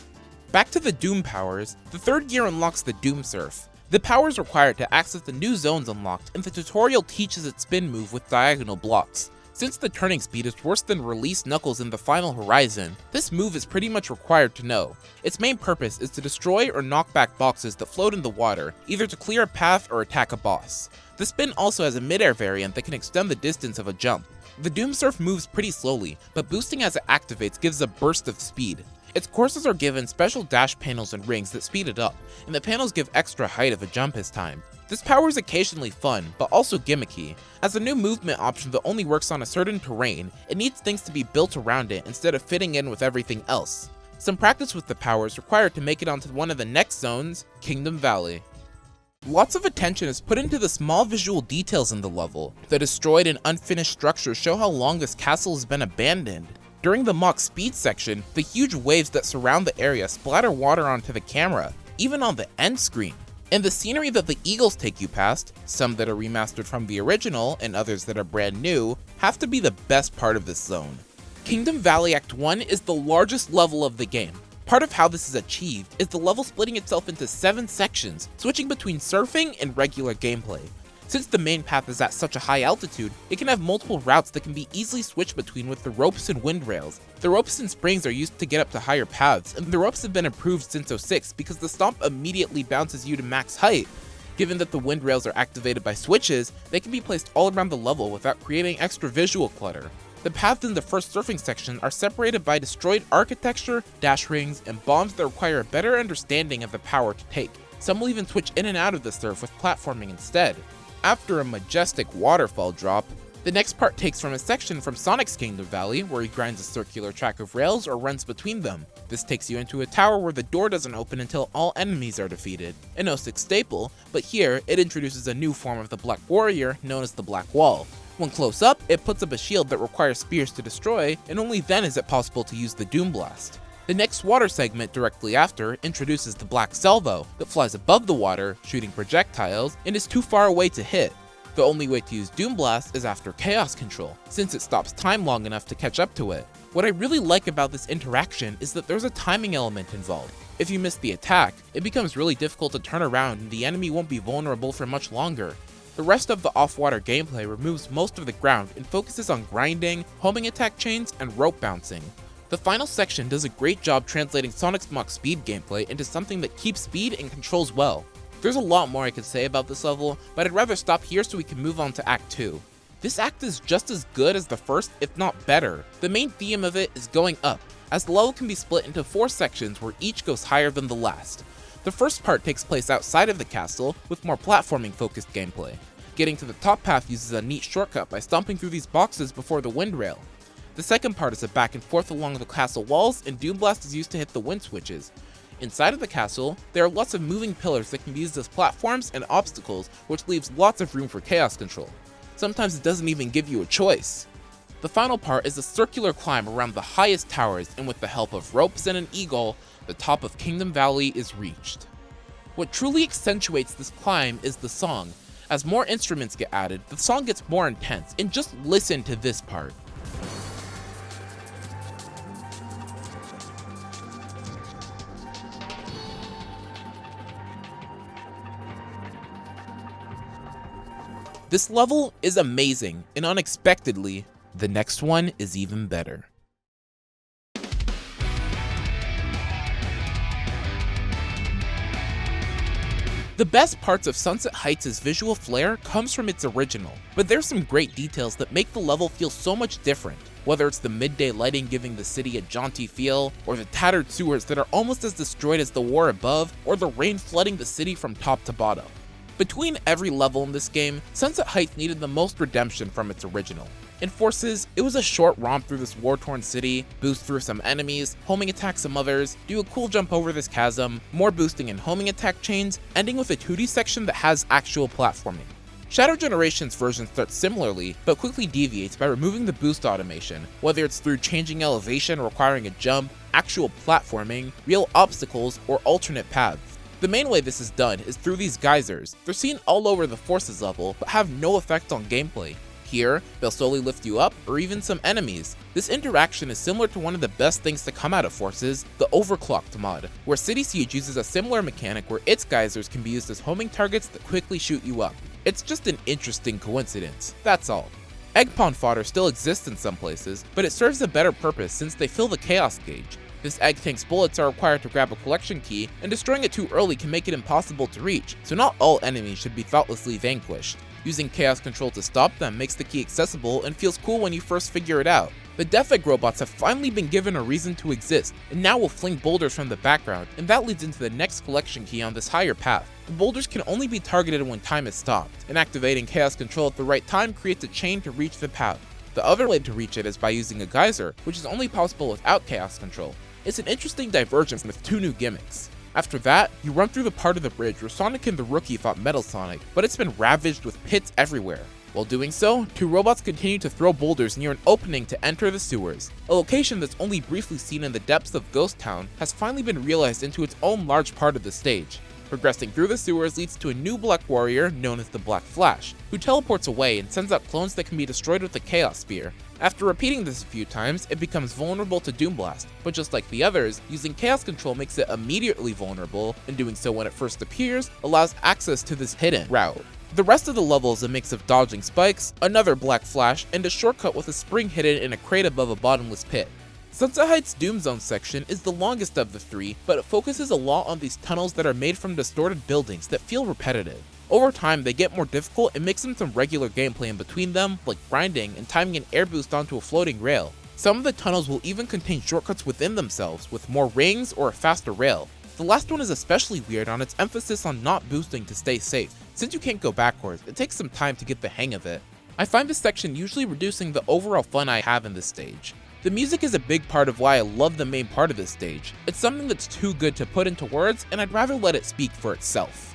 Back to the Doom powers, the third gear unlocks the Doom Surf. The power is required to access the new zones unlocked, and the tutorial teaches its spin move with diagonal blocks. Since the turning speed is worse than Release Knuckles in the Final Horizon, this move is pretty much required to know. Its main purpose is to destroy or knock back boxes that float in the water, either to clear a path or attack a boss. The spin also has a mid-air variant that can extend the distance of a jump. The Doom Surf moves pretty slowly, but boosting as it activates gives a burst of speed. Its courses are given special dash panels and rings that speed it up, and the panels give extra height if a jump is timed. This power is occasionally fun, but also gimmicky. As a new movement option that only works on a certain terrain, it needs things to be built around it instead of fitting in with everything else. Some practice with the power is required to make it onto one of the next zones, Kingdom Valley. Lots of attention is put into the small visual details in the level. The destroyed and unfinished structures show how long this castle has been abandoned. During the Mach Speed section, the huge waves that surround the area splatter water onto the camera, even on the end screen. And the scenery that the eagles take you past, some that are remastered from the original and others that are brand new, have to be the best part of this zone. Kingdom Valley Act 1 is the largest level of the game. Part of how this is achieved is the level splitting itself into 7 sections, switching between surfing and regular gameplay. Since the main path is at such a high altitude, it can have multiple routes that can be easily switched between with the ropes and wind rails. The ropes and springs are used to get up to higher paths, and the ropes have been improved since 06 because the stomp immediately bounces you to max height. Given that the wind rails are activated by switches, they can be placed all around the level without creating extra visual clutter. The paths in the first surfing section are separated by destroyed architecture, dash rings, and bombs that require a better understanding of the power to take. Some will even switch in and out of the surf with platforming instead. After a majestic waterfall drop, The next part takes from a section from Sonic's Kingdom Valley, where he grinds a circular track of rails or runs between them. This takes you into a tower where the door doesn't open until all enemies are defeated. An 06 staple, but here it introduces a new form of the Black Warrior known as the Black Wall. When close up, it puts up a shield that requires spears to destroy, and only then is it possible to use the Doom Blast. The next water segment directly after introduces the Black Salvo that flies above the water, shooting projectiles, and is too far away to hit. The only way to use Doom Blast is after Chaos Control, since it stops time long enough to catch up to it. What I really like about this interaction is that there's a timing element involved. If you miss the attack, it becomes really difficult to turn around and the enemy won't be vulnerable for much longer. The rest of the off-water gameplay removes most of the ground and focuses on grinding, homing attack chains, and rope bouncing. The final section does a great job translating Sonic's Mach Speed gameplay into something that keeps speed and controls well. There's a lot more I could say about this level, but I'd rather stop here so we can move on to Act 2. This act is just as good as the first, if not better. The main theme of it is going up, as the level can be split into 4 sections where each goes higher than the last. The first part takes place outside of the castle, with more platforming focused gameplay. Getting to the top path uses a neat shortcut by stomping through these boxes before the wind rail. The second part is a back and forth along the castle walls, and Doom Blast is used to hit the wind switches. Inside of the castle, there are lots of moving pillars that can be used as platforms and obstacles, which leaves lots of room for chaos control. Sometimes it doesn't even give you a choice. The final part is a circular climb around the highest towers, and with the help of ropes and an eagle, the top of Kingdom Valley is reached. What truly accentuates this climb is the song. As more instruments get added, the song gets more intense, and just listen to this part. This level is amazing, and unexpectedly, the next one is even better. The best parts of Sunset Heights' visual flair comes from its original, but there's some great details that make the level feel so much different. Whether it's the midday lighting giving the city a jaunty feel, or the tattered sewers that are almost as destroyed as the war above, or the rain flooding the city from top to bottom. Between every level in this game, Sunset Heights needed the most redemption from its original. In Forces, it was a short romp through this war-torn city, boost through some enemies, homing attack some others, do a cool jump over this chasm, more boosting and homing attack chains, ending with a 2D section that has actual platforming. Shadow Generations version starts similarly, but quickly deviates by removing the boost automation, whether it's through changing elevation requiring a jump, actual platforming, real obstacles, or alternate paths. The main way this is done is through these geysers. They're seen all over the Forces level, but have no effect on gameplay. Here, they'll slowly lift you up, or even some enemies. This interaction is similar to one of the best things to come out of Forces, the Overclocked mod, where City Siege uses a similar mechanic where its geysers can be used as homing targets that quickly shoot you up. It's just an interesting coincidence, that's all. Egg Pawn fodder still exists in some places, but it serves a better purpose since they fill the chaos gauge. This egg tank's bullets are required to grab a collection key, and destroying it too early can make it impossible to reach, so not all enemies should be thoughtlessly vanquished. Using chaos control to stop them makes the key accessible and feels cool when you first figure it out. The Death Egg robots have finally been given a reason to exist, and now will fling boulders from the background, and that leads into the next collection key on this higher path. The boulders can only be targeted when time is stopped, and activating chaos control at the right time creates a chain to reach the path. The other way to reach it is by using a geyser, which is only possible without chaos control. It's an interesting divergence with 2 new gimmicks. After that, you run through the part of the bridge where Sonic and the Rookie fought Metal Sonic, but it's been ravaged with pits everywhere. While doing so, 2 robots continue to throw boulders near an opening to enter the sewers. A location that's only briefly seen in the depths of Ghost Town has finally been realized into its own large part of the stage. Progressing through the sewers leads to a new Black Warrior known as the Black Flash, who teleports away and sends out clones that can be destroyed with the Chaos Spear. After repeating this a few times, it becomes vulnerable to Doom Blast, but just like the others, using Chaos Control makes it immediately vulnerable, and doing so when it first appears allows access to this hidden route. The rest of the level is a mix of dodging spikes, another Black Flash, and a shortcut with a spring hidden in a crate above a bottomless pit. Sunset Heights' Doom Zone section is the longest of the 3, but it focuses a lot on these tunnels that are made from distorted buildings that feel repetitive. Over time, they get more difficult and mix in some regular gameplay in between them, like grinding and timing an air boost onto a floating rail. Some of the tunnels will even contain shortcuts within themselves, with more rings or a faster rail. The last one is especially weird on its emphasis on not boosting to stay safe. Since you can't go backwards, it takes some time to get the hang of it. I find this section usually reducing the overall fun I have in this stage. The music is a big part of why I love the main part of this stage. It's something that's too good to put into words, and I'd rather let it speak for itself.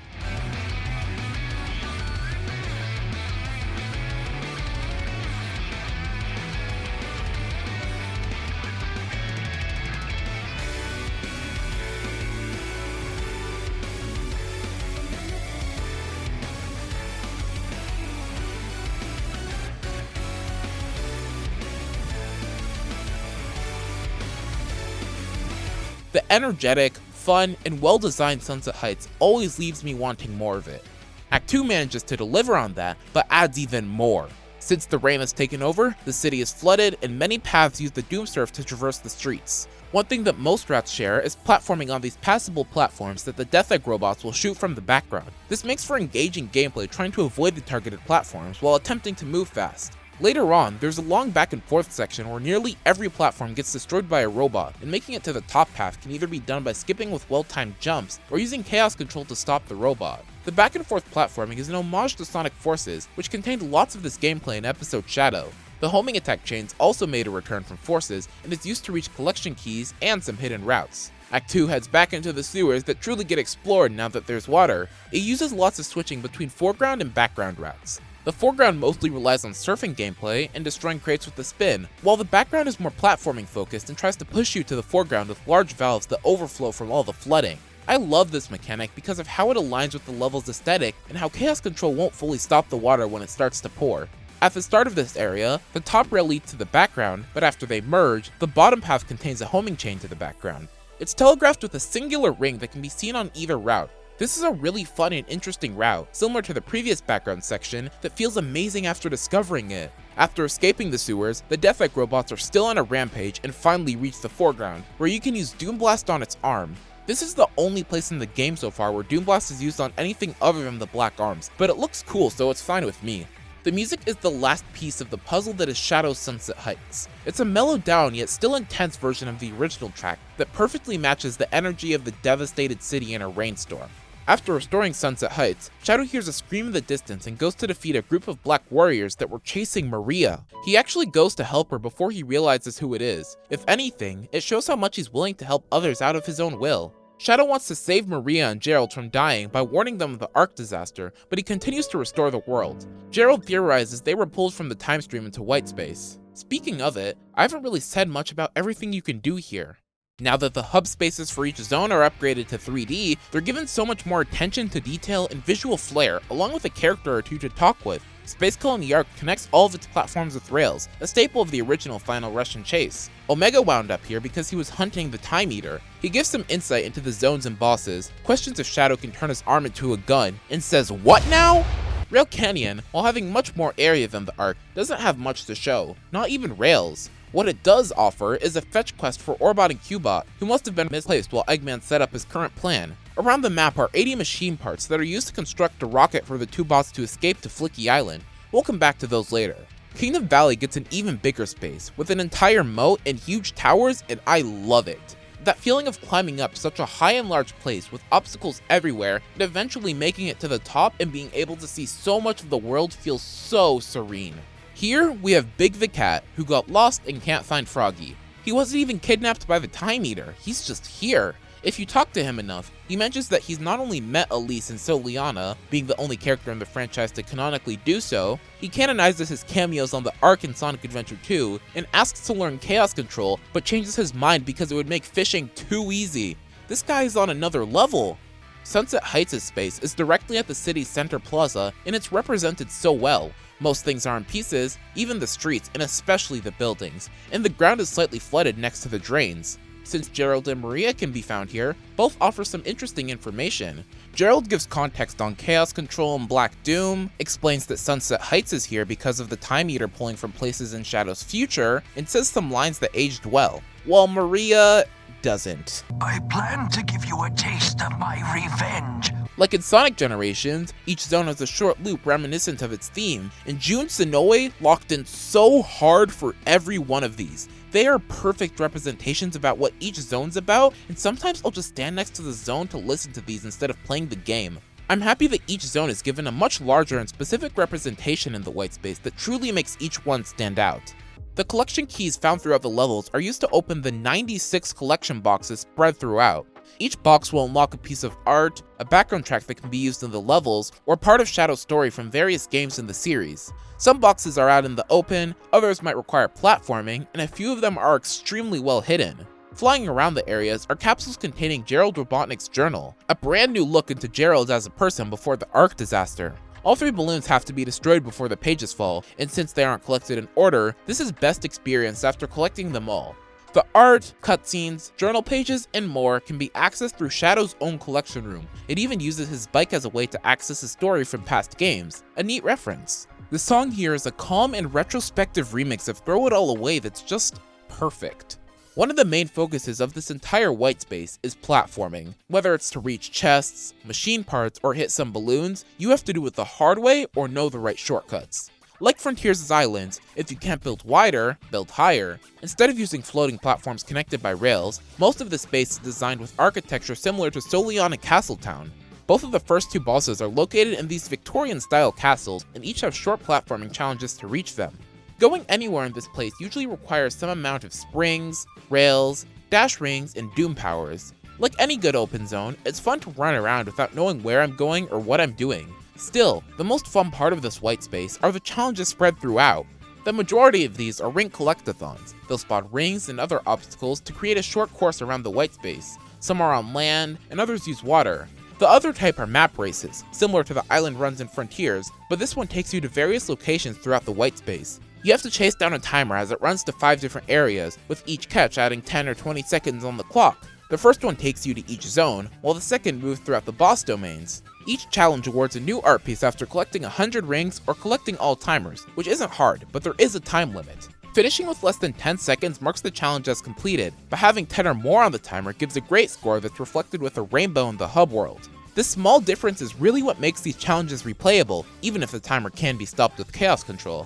The energetic, fun, and well-designed Sunset Heights always leaves me wanting more of it. Act 2 manages to deliver on that, but adds even more. Since the rain has taken over, the city is flooded, and many paths use the Doomsurf to traverse the streets. One thing that most routes share is platforming on these passable platforms that the Death Egg robots will shoot from the background. This makes for engaging gameplay trying to avoid the targeted platforms while attempting to move fast. Later on, there's a long back and forth section where nearly every platform gets destroyed by a robot, and making it to the top path can either be done by skipping with well-timed jumps, or using chaos control to stop the robot. The back and forth platforming is an homage to Sonic Forces, which contained lots of this gameplay in episode Shadow. The homing attack chains also made a return from Forces, and is used to reach collection keys and some hidden routes. Act 2 heads back into the sewers that truly get explored now that there's water. It uses lots of switching between foreground and background routes. The foreground mostly relies on surfing gameplay and destroying crates with the spin, while the background is more platforming focused and tries to push you to the foreground with large valves that overflow from all the flooding. I love this mechanic because of how it aligns with the level's aesthetic and how chaos control won't fully stop the water when it starts to pour. At the start of this area, the top rail leads to the background, but after they merge, the bottom path contains a homing chain to the background. It's telegraphed with a singular ring that can be seen on either route. This is a really fun and interesting route, similar to the previous background section, that feels amazing after discovering it. After escaping the sewers, the Death Egg robots are still on a rampage and finally reach the foreground, where you can use Doomblast on its arm. This is the only place in the game so far where Doomblast is used on anything other than the black arms, but it looks cool so it's fine with me. The music is the last piece of the puzzle that is Shadow's Sunset Heights. It's a mellowed down yet still intense version of the original track that perfectly matches the energy of the devastated city in a rainstorm. After restoring Sunset Heights, Shadow hears a scream in the distance and goes to defeat a group of black warriors that were chasing Maria. He actually goes to help her before he realizes who it is. If anything, it shows how much he's willing to help others out of his own will. Shadow wants to save Maria and Gerald from dying by warning them of the Ark disaster, but he continues to restore the world. Gerald theorizes they were pulled from the time stream into white space. Speaking of it, I haven't really said much about everything you can do here. Now that the hub spaces for each zone are upgraded to 3D, they're given so much more attention to detail and visual flair, along with a character or two to talk with. Space Colony ARK connects all of its platforms with rails, a staple of the original Final Russian chase. Omega wound up here because he was hunting the Time Eater. He gives some insight into the zones and bosses, questions if Shadow can turn his arm into a gun, and says, "What now?" Rail Canyon, while having much more area than the Ark, doesn't have much to show, not even rails. What it does offer is a fetch quest for Orbot and Cubot, who must have been misplaced while Eggman set up his current plan. Around the map are 80 machine parts that are used to construct a rocket for the two bots to escape to Flicky Island. We'll come back to those later. Kingdom Valley gets an even bigger space, with an entire moat and huge towers, and I love it. That feeling of climbing up such a high and large place with obstacles everywhere, and eventually making it to the top and being able to see so much of the world feels so serene. Here, we have Big the Cat, who got lost and can't find Froggy. He wasn't even kidnapped by the Time Eater, he's just here. If you talk to him enough, he mentions that he's not only met Elise and Soliana, being the only character in the franchise to canonically do so, he canonizes his cameos on the Ark in Sonic Adventure 2, and asks to learn Chaos Control, but changes his mind because it would make fishing too easy. This guy is on another level. Sunset Heights' space is directly at the city's center plaza, and it's represented so well. Most things are in pieces, even the streets and especially the buildings, and the ground is slightly flooded next to the drains. Since Gerald and Maria can be found here, both offer some interesting information. Gerald gives context on Chaos Control and Black Doom, explains that Sunset Heights is here because of the Time Eater pulling from places in Shadow's future, and says some lines that aged well, while Maria doesn't. I plan to give you a taste of my revenge. Like in Sonic Generations, each zone has a short loop reminiscent of its theme, and Jun Sonoe locked in so hard for every one of these. They are perfect representations about what each zone's about, and sometimes I'll just stand next to the zone to listen to these instead of playing the game. I'm happy that each zone is given a much larger and specific representation in the white space that truly makes each one stand out. The collection keys found throughout the levels are used to open the 96 collection boxes spread throughout. Each box will unlock a piece of art, a background track that can be used in the levels, or part of Shadow's story from various games in the series. Some boxes are out in the open, others might require platforming, and a few of them are extremely well hidden. Flying around the areas are capsules containing Gerald Robotnik's journal, a brand new look into Gerald as a person before the Ark disaster. All 3 balloons have to be destroyed before the pages fall, and since they aren't collected in order, this is best experienced after collecting them all. The art, cutscenes, journal pages, and more can be accessed through Shadow's own collection room. It even uses his bike as a way to access his story from past games, a neat reference. The song here is a calm and retrospective remix of Throw It All Away that's just perfect. One of the main focuses of this entire white space is platforming. Whether it's to reach chests, machine parts, or hit some balloons, you have to do it the hard way or know the right shortcuts. Like Frontiers' islands, if you can't build wider, build higher. Instead of using floating platforms connected by rails, most of the space is designed with architecture similar to Soliana Castletown. Both of the first 2 bosses are located in these Victorian-style castles and each have short platforming challenges to reach them. Going anywhere in this place usually requires some amount of springs, rails, dash rings, and doom powers. Like any good open zone, it's fun to run around without knowing where I'm going or what I'm doing. Still, the most fun part of this white space are the challenges spread throughout. The majority of these are ring collectathons. They'll spot rings and other obstacles to create a short course around the white space. Some are on land, and others use water. The other type are map races, similar to the island runs in Frontiers, but this one takes you to various locations throughout the white space. You have to chase down a timer as it runs to 5 different areas, with each catch adding 10 or 20 seconds on the clock. The first one takes you to each zone, while the second moves throughout the boss domains. Each challenge awards a new art piece after collecting 100 rings or collecting all timers, which isn't hard, but there is a time limit. Finishing with less than 10 seconds marks the challenge as completed, but having 10 or more on the timer gives a great score that's reflected with a rainbow in the hub world. This small difference is really what makes these challenges replayable, even if the timer can be stopped with chaos control.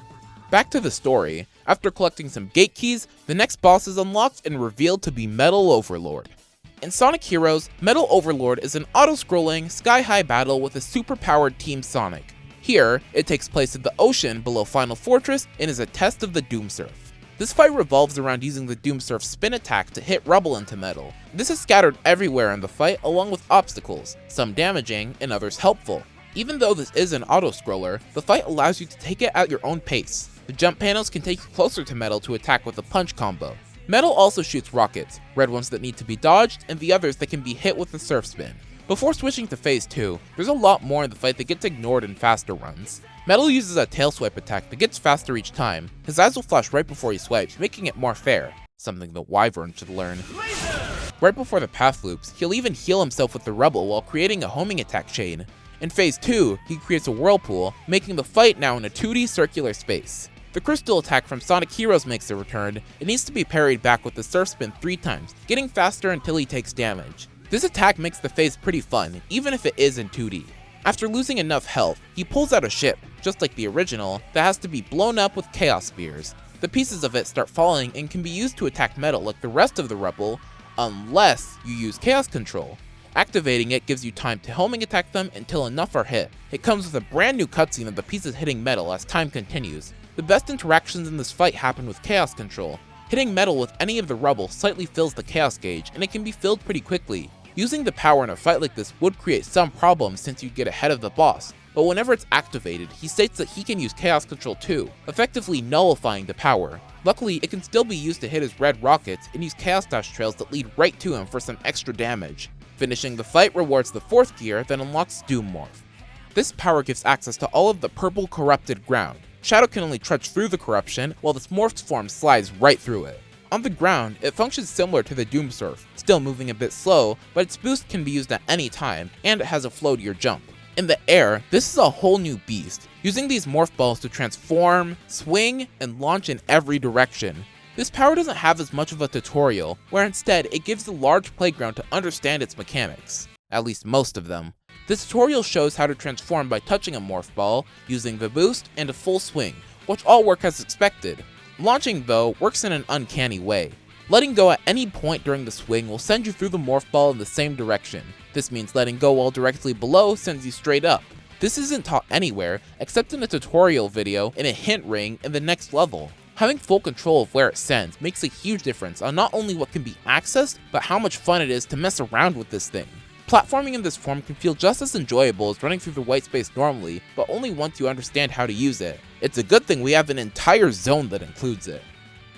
Back to the story, after collecting some gate keys, the next boss is unlocked and revealed to be Metal Overlord. In Sonic Heroes, Metal Overlord is an auto-scrolling, sky-high battle with a super-powered Team Sonic. Here, it takes place in the ocean below Final Fortress and is a test of the Doom Surf. This fight revolves around using the Doom Surf's spin attack to hit rubble into metal. This is scattered everywhere in the fight along with obstacles, some damaging and others helpful. Even though this is an auto-scroller, the fight allows you to take it at your own pace. The jump panels can take you closer to Metal to attack with a punch combo. Metal also shoots rockets, red ones that need to be dodged and the others that can be hit with the surf spin. Before switching to phase 2, there's a lot more in the fight that gets ignored in faster runs. Metal uses a tail swipe attack that gets faster each time. His eyes will flash right before he swipes, making it more fair, something the Wyvern should learn. Right before the path loops, he'll even heal himself with the rubble while creating a homing attack chain. In phase 2, he creates a whirlpool, making the fight now in a 2D circular space. The crystal attack from Sonic Heroes makes a return. It needs to be parried back with the surf spin 3 times, getting faster until he takes damage. This attack makes the phase pretty fun, even if it is in 2D. After losing enough health, he pulls out a ship, just like the original, that has to be blown up with chaos spears. The pieces of it start falling and can be used to attack Metal like the rest of the rubble, unless you use chaos control. Activating it gives you time to homing attack them until enough are hit. It comes with a brand new cutscene of the pieces hitting Metal as time continues. The best interactions in this fight happen with chaos control. Hitting Metal with any of the rubble slightly fills the chaos gauge, and it can be filled pretty quickly. Using the power in a fight like this would create some problems since you'd get ahead of the boss, but whenever it's activated, he states that he can use chaos control too, effectively nullifying the power. Luckily, it can still be used to hit his red rockets and use chaos dash trails that lead right to him for some extra damage. Finishing the fight rewards the 4th gear that unlocks Doom Morph. This power gives access to all of the purple corrupted ground. Shadow can only trudge through the corruption, while this morphed form slides right through it. On the ground, it functions similar to the Doom Surf, still moving a bit slow, but its boost can be used at any time, and it has a floatier jump. In the air, this is a whole new beast, using these morph balls to transform, swing, and launch in every direction. This power doesn't have as much of a tutorial, where instead it gives the large playground to understand its mechanics, at least most of them. The tutorial shows how to transform by touching a morph ball, using the boost, and a full swing, which all work as expected. Launching, though, works in an uncanny way. Letting go at any point during the swing will send you through the morph ball in the same direction. This means letting go while directly below sends you straight up. This isn't taught anywhere except in a tutorial video in a hint ring in the next level. Having full control of where it sends makes a huge difference on not only what can be accessed, but how much fun it is to mess around with this thing. Platforming in this form can feel just as enjoyable as running through the white space normally, but only once you understand how to use it. It's a good thing we have an entire zone that includes it.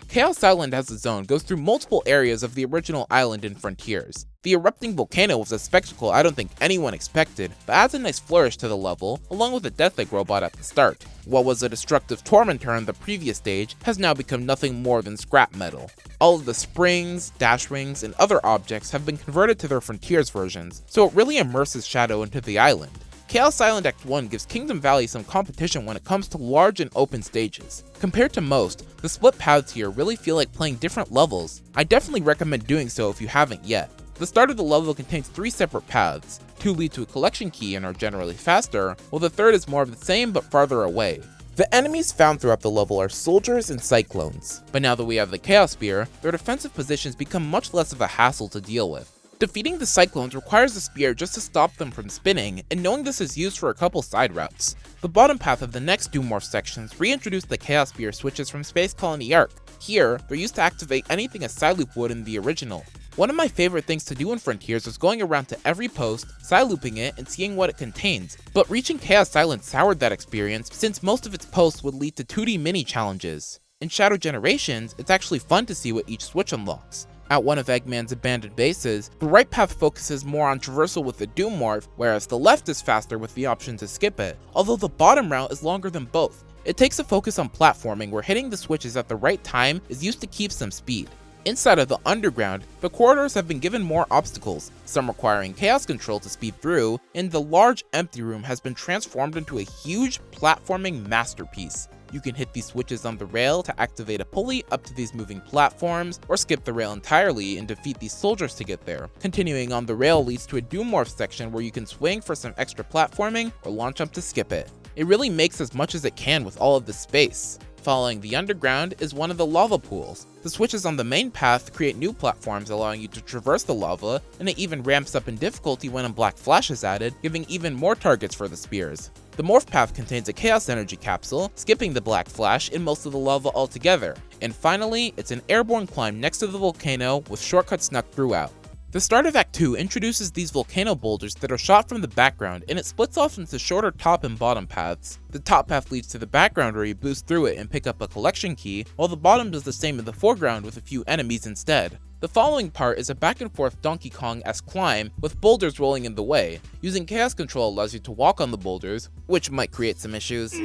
Chaos Island as a zone goes through multiple areas of the original island in Frontiers. The erupting volcano was a spectacle I don't think anyone expected, but adds a nice flourish to the level, along with a death-like robot at the start. What was a destructive tormentor in the previous stage has now become nothing more than scrap metal. All of the springs, dash rings, and other objects have been converted to their Frontiers versions, so it really immerses Shadow into the island. Chaos Island Act 1 gives Kingdom Valley some competition when it comes to large and open stages. Compared to most, the split paths here really feel like playing different levels. I definitely recommend doing so if you haven't yet. The start of the level contains 3 separate paths. 2 lead to a collection key and are generally faster, while the third is more of the same but farther away. The enemies found throughout the level are soldiers and cyclones, but now that we have the Chaos Spear, their defensive positions become much less of a hassle to deal with. Defeating the cyclones requires the spear just to stop them from spinning, and knowing this is used for a couple side routes. The bottom path of the next Morph sections reintroduce the Chaos Spear switches from Space Colony ARK. Here, they're used to activate anything a side loop would in the original. One of my favorite things to do in Frontiers was going around to every post, side looping it, and seeing what it contains, but reaching Chaos Island soured that experience since most of its posts would lead to 2D mini challenges. In Shadow Generations, it's actually fun to see what each switch unlocks. At one of Eggman's abandoned bases, the right path focuses more on traversal with the Doom Morph, whereas the left is faster with the option to skip it, although the bottom route is longer than both. It takes a focus on platforming where hitting the switches at the right time is used to keep some speed. Inside of the underground, the corridors have been given more obstacles, some requiring chaos control to speed through, and the large empty room has been transformed into a huge platforming masterpiece. You can hit these switches on the rail to activate a pulley up to these moving platforms, or skip the rail entirely and defeat these soldiers to get there. Continuing on the rail leads to a Doom Morph section where you can swing for some extra platforming, or launch up to skip it. It really makes as much as it can with all of this space. Following the underground is one of the lava pools. The switches on the main path create new platforms allowing you to traverse the lava, and it even ramps up in difficulty when a black flash is added, giving even more targets for the spears. The morph path contains a chaos energy capsule, skipping the black flash in most of the lava altogether. And finally, it's an airborne climb next to the volcano with shortcuts snuck throughout. The start of Act 2 introduces these volcano boulders that are shot from the background, and it splits off into shorter top and bottom paths. The top path leads to the background where you boost through it and pick up a collection key, while the bottom does the same in the foreground with a few enemies instead. The following part is a back and forth Donkey Kong-esque climb with boulders rolling in the way. Using chaos control allows you to walk on the boulders, which might create some issues.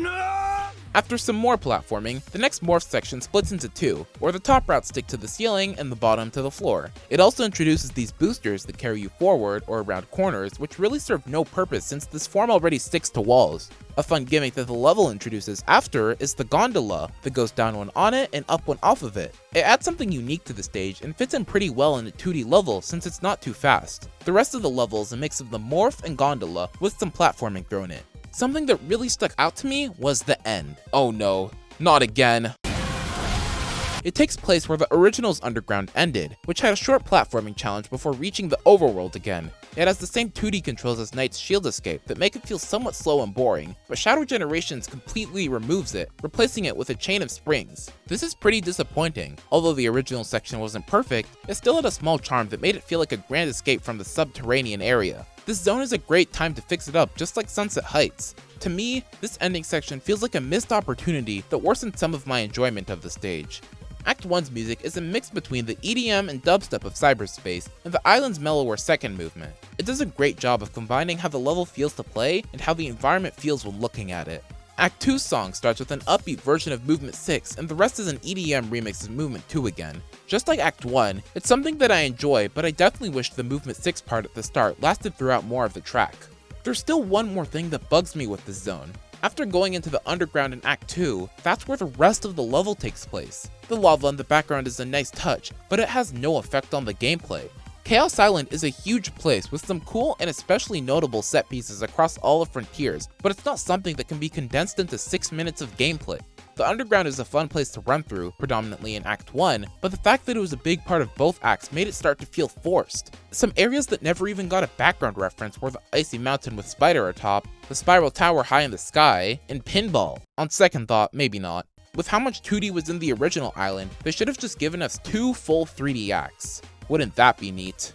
After some more platforming, the next morph section splits into 2, where the top routes stick to the ceiling and the bottom to the floor. It also introduces these boosters that carry you forward or around corners, which really serve no purpose since this form already sticks to walls. A fun gimmick that the level introduces after is the gondola that goes down when on it and up when off of it. It adds something unique to the stage and fits in pretty well in a 2D level since it's not too fast. The rest of the level is a mix of the morph and gondola with some platforming thrown in. Something that really stuck out to me was the end. Oh no, not again. It takes place where the original's underground ended, which had a short platforming challenge before reaching the overworld again. It has the same 2D controls as Knight's Shield Escape that make it feel somewhat slow and boring, but Shadow Generations completely removes it, replacing it with a chain of springs. This is pretty disappointing. Although the original section wasn't perfect, it still had a small charm that made it feel like a grand escape from the subterranean area. This zone is a great time to fix it up, just like Sunset Heights. To me, this ending section feels like a missed opportunity that worsened some of my enjoyment of the stage. Act 1's music is a mix between the EDM and dubstep of cyberspace and the island's mellower second movement. It does a great job of combining how the level feels to play and how the environment feels when looking at it. Act 2's song starts with an upbeat version of Movement 6 and the rest is an EDM remix of Movement 2 again. Just like Act 1, it's something that I enjoy, but I definitely wish the Movement 6 part at the start lasted throughout more of the track. There's still one more thing that bugs me with this zone. After going into the underground in Act 2, that's where the rest of the level takes place. The lava in the background is a nice touch, but it has no effect on the gameplay. Chaos Island is a huge place with some cool and especially notable set pieces across all of Frontiers, but it's not something that can be condensed into 6 minutes of gameplay. The underground is a fun place to run through, predominantly in Act 1, but the fact that it was a big part of both acts made it start to feel forced. Some areas that never even got a background reference were the icy mountain with Spider atop, the spiral tower high in the sky, and Pinball. On second thought, maybe not. With how much 2D was in the original island, they should have just given us 2 full 3D acts. Wouldn't that be neat?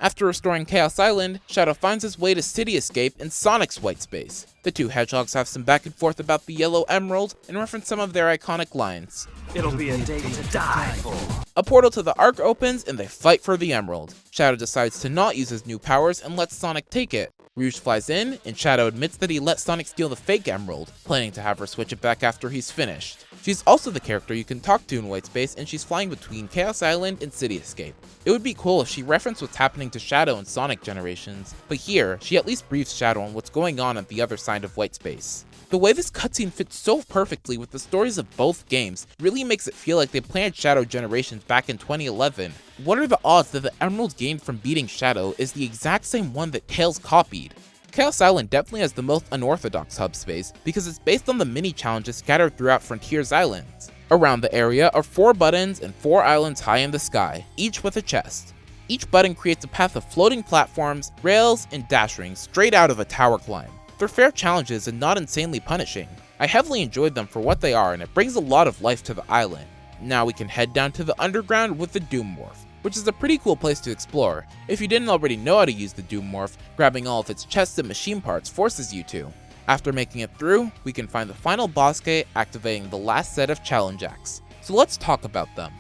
After restoring Chaos Island, Shadow finds his way to City Escape in Sonic's white space. The two hedgehogs have some back and forth about the yellow emerald and reference some of their iconic lines. It'll be a day to die for. A portal to the Ark opens and they fight for the emerald. Shadow decides to not use his new powers and lets Sonic take it. Rouge flies in, and Shadow admits that he let Sonic steal the fake emerald, planning to have her switch it back after he's finished. She's also the character you can talk to in White Space, and she's flying between Chaos Island and City Escape. It would be cool if she referenced what's happening to Shadow in Sonic Generations, but here, she at least briefs Shadow on what's going on at the other side of White Space. The way this cutscene fits so perfectly with the stories of both games really makes it feel like they planned Shadow Generations back in 2011. What are the odds that the emerald gained from beating Shadow is the exact same one that Tails copied? Chaos Island definitely has the most unorthodox hub space because it's based on the mini challenges scattered throughout Frontier's islands. Around the area are 4 buttons and 4 islands high in the sky, each with a chest. Each button creates a path of floating platforms, rails, and dash rings straight out of a tower climb. They're fair challenges and not insanely punishing. I heavily enjoyed them for what they are, and it brings a lot of life to the island. Now we can head down to the underground with the Doom Morph, which is a pretty cool place to explore. If you didn't already know how to use the Doom Morph, grabbing all of its chests and machine parts forces you to. After making it through, we can find the final boss gate, activating the last set of challenge acts. So let's talk about them.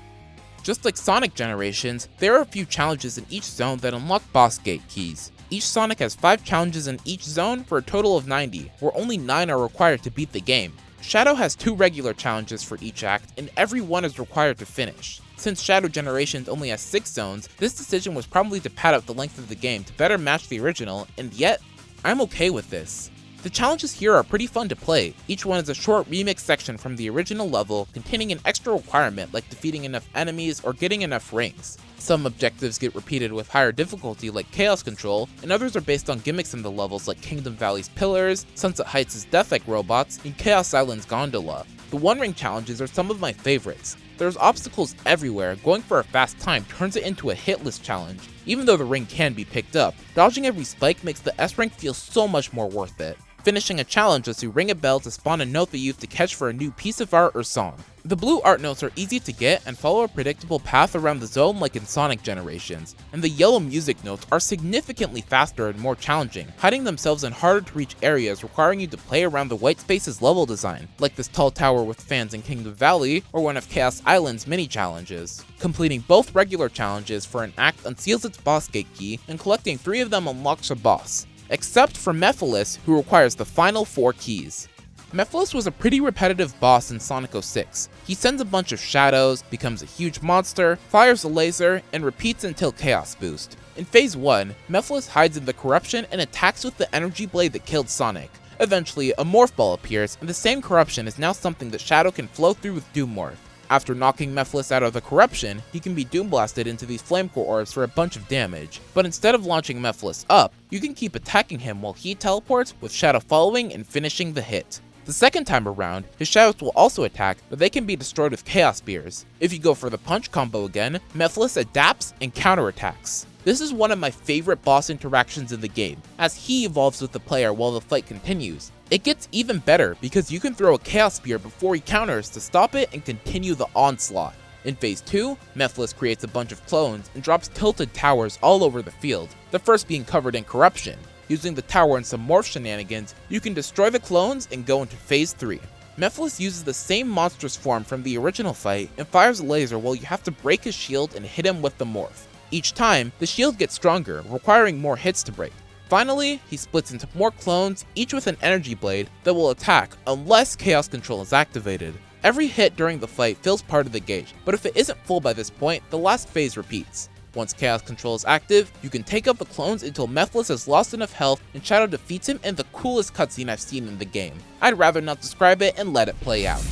Just like Sonic Generations, there are a few challenges in each zone that unlock boss gate keys. Each Sonic has 5 challenges in each zone for a total of 90, where only 9 are required to beat the game. Shadow has 2 regular challenges for each act, and every one is required to finish. Since Shadow Generations only has 6 zones, this decision was probably to pad out the length of the game to better match the original, and yet, I'm okay with this. The challenges here are pretty fun to play. Each one is a short remix section from the original level, containing an extra requirement like defeating enough enemies or getting enough rings. Some objectives get repeated with higher difficulty like Chaos Control, and others are based on gimmicks in the levels like Kingdom Valley's Pillars, Sunset Heights' Death-like robots, and Chaos Island's Gondola. The one-ring challenges are some of my favorites. There's obstacles everywhere, going for a fast time turns it into a hitless challenge. Even though the ring can be picked up, dodging every spike makes the S rank feel so much more worth it. Finishing a challenge lets you ring a bell to spawn a note that you have to catch for a new piece of art or song. The blue art notes are easy to get and follow a predictable path around the zone like in Sonic Generations, and the yellow music notes are significantly faster and more challenging, hiding themselves in harder to reach areas requiring you to play around the white space's level design, like this tall tower with fans in Kingdom Valley or one of Chaos Island's mini challenges. Completing both regular challenges for an act unseals its boss gate key, and collecting 3 of them unlocks a boss. Except for Mephiles, who requires the final 4 keys. Mephiles was a pretty repetitive boss in Sonic 06. He sends a bunch of shadows, becomes a huge monster, fires a laser, and repeats until Chaos Boost. In Phase 1, Mephiles hides in the corruption and attacks with the energy blade that killed Sonic. Eventually, a Morph Ball appears, and the same corruption is now something that Shadow can flow through with Doom Morph. After knocking Mephiles out of the corruption, he can be Doom Blasted into these flame core orbs for a bunch of damage, but instead of launching Mephiles up, you can keep attacking him while he teleports, with Shadow following and finishing the hit. The second time around, his shadows will also attack, but they can be destroyed with Chaos Spears. If you go for the punch combo again, Mephiles adapts and counterattacks. This is one of my favorite boss interactions in the game, as he evolves with the player while the fight continues. It gets even better because you can throw a Chaos Spear before he counters to stop it and continue the onslaught. In Phase 2, Mephiles creates a bunch of clones and drops tilted towers all over the field, the first being covered in corruption. Using the tower and some morph shenanigans, you can destroy the clones and go into Phase 3. Mephiles uses the same monstrous form from the original fight and fires a laser while you have to break his shield and hit him with the morph. Each time, the shield gets stronger, requiring more hits to break. Finally, he splits into more clones, each with an energy blade that will attack unless Chaos Control is activated. Every hit during the fight fills part of the gauge, but if it isn't full by this point, the last phase repeats. Once Chaos Control is active, you can take out the clones until Mephiles has lost enough health and Shadow defeats him in the coolest cutscene I've seen in the game. I'd rather not describe it and let it play out.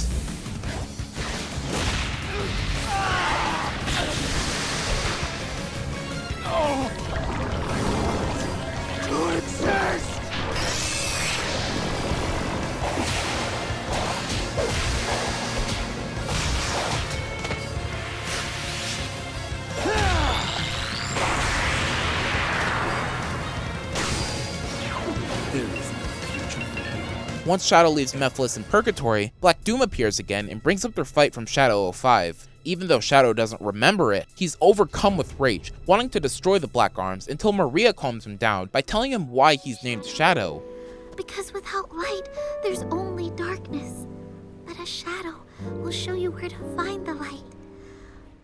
Once Shadow leaves Mephiles in Purgatory, Black Doom appears again and brings up their fight from Shadow 05. Even though Shadow doesn't remember it, he's overcome with rage, wanting to destroy the Black Arms until Maria calms him down by telling him why he's named Shadow. Because without light, there's only darkness. But a shadow will show you where to find the light.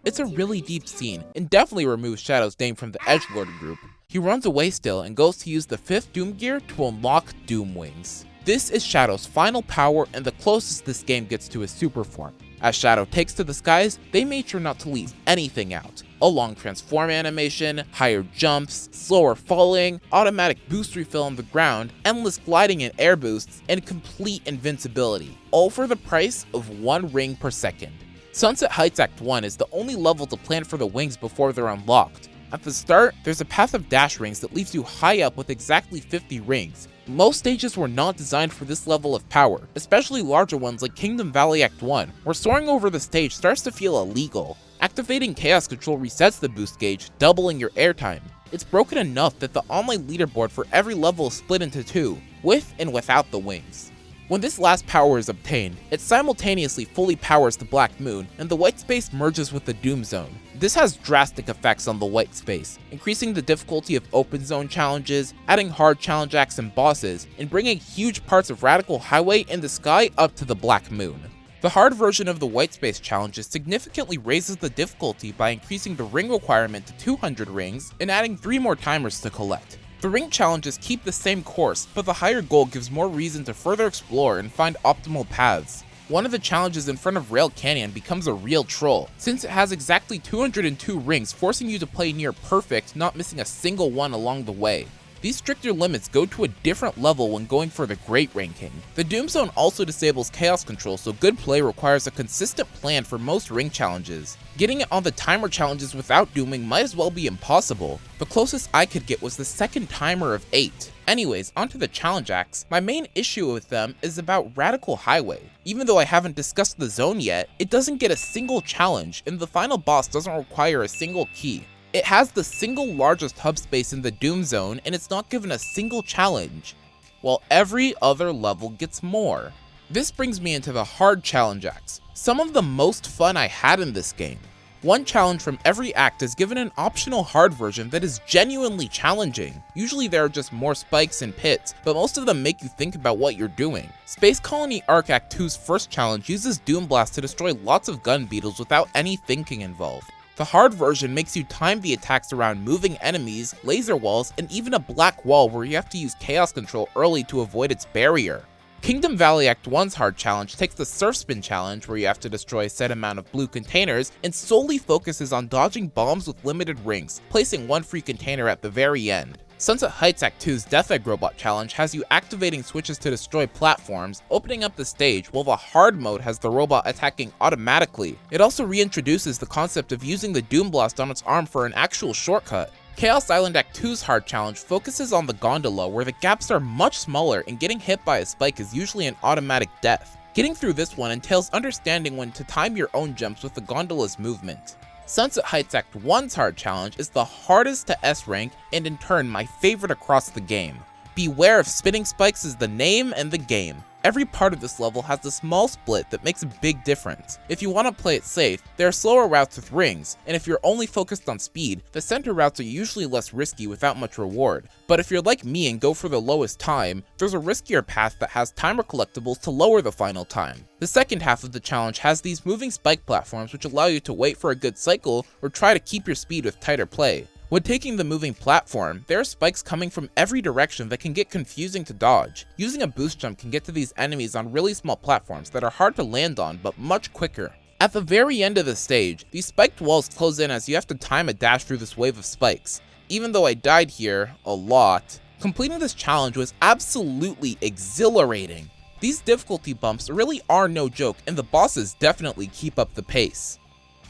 It's a really deep scene, and definitely removes Shadow's name from the Edgelord group. He runs away still and goes to use the 5th Doom Gear to unlock Doom Wings. This is Shadow's final power and the closest this game gets to his super form. As Shadow takes to the skies, they made sure not to leave anything out. A long transform animation, higher jumps, slower falling, automatic boost refill on the ground, endless gliding and air boosts, and complete invincibility, all for the price of 1 ring per second. Sunset Heights Act 1 is the only level to plan for the wings before they're unlocked. At the start, there's a path of dash rings that leaves you high up with exactly 50 rings. Most stages were not designed for this level of power, especially larger ones like Kingdom Valley Act 1, where soaring over the stage starts to feel illegal. Activating Chaos Control resets the boost gauge, doubling your airtime. It's broken enough that the online leaderboard for every level is split into 2, with and without the wings. When this last power is obtained, it simultaneously fully powers the Black Moon, and the white space merges with the Doom Zone. This has drastic effects on the white space, increasing the difficulty of open zone challenges, adding hard challenge acts and bosses, and bringing huge parts of Radical Highway and the sky up to the Black Moon. The hard version of the white space challenges significantly raises the difficulty by increasing the ring requirement to 200 rings and adding 3 more timers to collect. The ring challenges keep the same course, but the higher goal gives more reason to further explore and find optimal paths. One of the challenges in front of Rail Canyon becomes a real troll, since it has exactly 202 rings, forcing you to play near perfect, not missing a single one along the way. These stricter limits go to a different level when going for the Great ranking. The Doom Zone also disables Chaos Control, so good play requires a consistent plan for most ring challenges. Getting it on the timer challenges without dooming might as well be impossible. The closest I could get was the second timer of 8. Anyways, onto the challenge acts. My main issue with them is about Radical Highway. Even though I haven't discussed the zone yet, it doesn't get a single challenge, and the final boss doesn't require a single key. It has the single largest hub space in the Doom Zone, and it's not given a single challenge, while every other level gets more. This brings me into the hard challenge acts, some of the most fun I had in this game. One challenge from every act is given an optional hard version that is genuinely challenging. Usually there are just more spikes and pits, but most of them make you think about what you're doing. Space Colony ARK Act 2's first challenge uses Doom Blast to destroy lots of gun beetles without any thinking involved. The hard version makes you time the attacks around moving enemies, laser walls, and even a black wall where you have to use Chaos Control early to avoid its barrier. Kingdom Valley Act 1's hard challenge takes the Surf Spin challenge where you have to destroy a set amount of blue containers and solely focuses on dodging bombs with limited rings, placing 1 free container at the very end. Sunset Heights Act 2's Death Egg Robot challenge has you activating switches to destroy platforms, opening up the stage, while the hard mode has the robot attacking automatically. It also reintroduces the concept of using the Doom Blast on its arm for an actual shortcut. Chaos Island Act 2's hard challenge focuses on the gondola where the gaps are much smaller and getting hit by a spike is usually an automatic death. Getting through this one entails understanding when to time your own jumps with the gondola's movement. Sunset Heights Act 1's hard challenge is the hardest to S rank and in turn my favorite across the game. Beware of spinning spikes is the name and the game. Every part of this level has a small split that makes a big difference. If you want to play it safe, there are slower routes with rings, and if you're only focused on speed, the center routes are usually less risky without much reward. But if you're like me and go for the lowest time, there's a riskier path that has timer collectibles to lower the final time. The second half of the challenge has these moving spike platforms which allow you to wait for a good cycle or try to keep your speed with tighter play. When taking the moving platform, there are spikes coming from every direction that can get confusing to dodge. Using a boost jump can get to these enemies on really small platforms that are hard to land on but much quicker. At the very end of the stage, these spiked walls close in as you have to time a dash through this wave of spikes. Even though I died here a lot, completing this challenge was absolutely exhilarating. These difficulty bumps really are no joke, and the bosses definitely keep up the pace.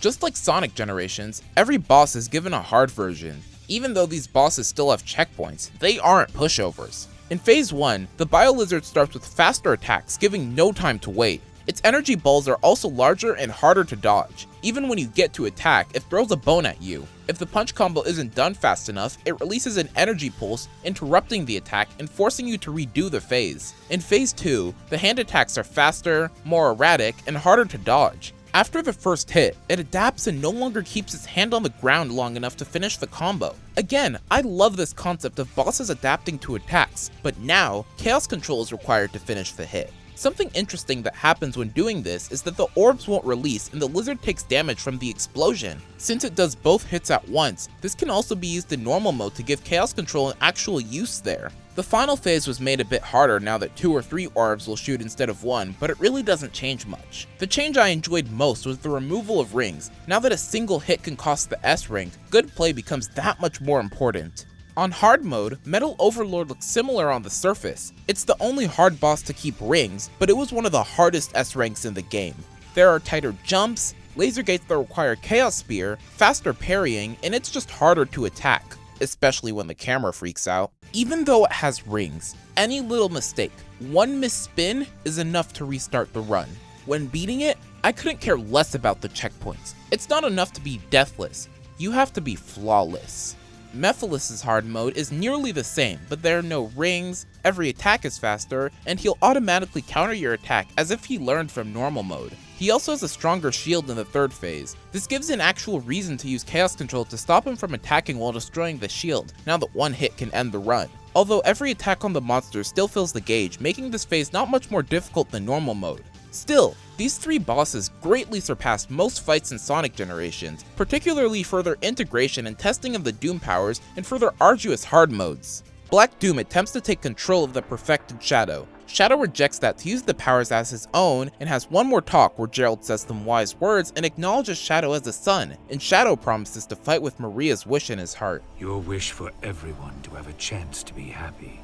Just like Sonic Generations, every boss is given a hard version. Even though these bosses still have checkpoints, they aren't pushovers. In Phase 1, the Biolizard starts with faster attacks, giving no time to wait. Its energy balls are also larger and harder to dodge. Even when you get to attack, it throws a bone at you. If the punch combo isn't done fast enough, it releases an energy pulse, interrupting the attack and forcing you to redo the phase. In phase 2, the hand attacks are faster, more erratic, and harder to dodge. After the first hit, it adapts and no longer keeps its hand on the ground long enough to finish the combo. Again, I love this concept of bosses adapting to attacks, but now, chaos control is required to finish the hit. Something interesting that happens when doing this is that the orbs won't release and the lizard takes damage from the explosion. Since it does both hits at once, this can also be used in normal mode to give chaos control an actual use there. The final phase was made a bit harder now that 2 or 3 orbs will shoot instead of 1, but it really doesn't change much. The change I enjoyed most was the removal of rings. Now that a single hit can cost the S rank, good play becomes that much more important. On hard mode, Metal Overlord looks similar on the surface. It's the only hard boss to keep rings, but it was one of the hardest S ranks in the game. There are tighter jumps, laser gates that require Chaos Spear, faster parrying, and it's just harder to attack, especially when the camera freaks out. Even though it has rings, any little mistake, one misspin is enough to restart the run. When beating it, I couldn't care less about the checkpoints. It's not enough to be deathless, you have to be flawless. Mephiles' hard mode is nearly the same, but there are no rings, every attack is faster, and he'll automatically counter your attack as if he learned from normal mode. He also has a stronger shield in the third phase. This gives an actual reason to use chaos control to stop him from attacking while destroying the shield, now that one hit can end the run. Although every attack on the monster still fills the gauge, making this phase not much more difficult than normal mode. Still, these 3 bosses greatly surpassed most fights in Sonic generations, particularly further integration and testing of the Doom powers and further arduous hard modes. Black Doom attempts to take control of the perfected Shadow. Shadow rejects that to use the powers as his own and has one more talk where Gerald says some wise words and acknowledges Shadow as a son, and Shadow promises to fight with Maria's wish in his heart. Your wish for everyone to have a chance to be happy.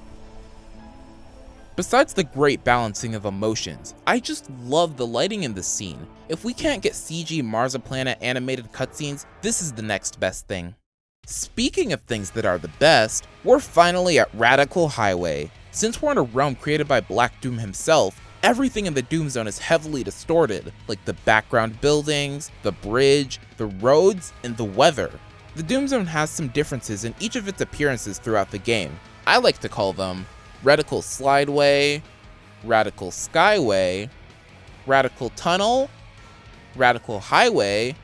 Besides the great balancing of emotions, I just love the lighting in this scene. If we can't get CG Marziplanet animated cutscenes, this is the next best thing. Speaking of things that are the best, we're finally at Radical Highway. Since we're in a realm created by Black Doom himself, everything in the Doom Zone is heavily distorted, like the background buildings, the bridge, the roads, and the weather. The Doom Zone has some differences in each of its appearances throughout the game. I like to call them Radical Slideway, Radical Skyway, Radical Tunnel, Radical Highway,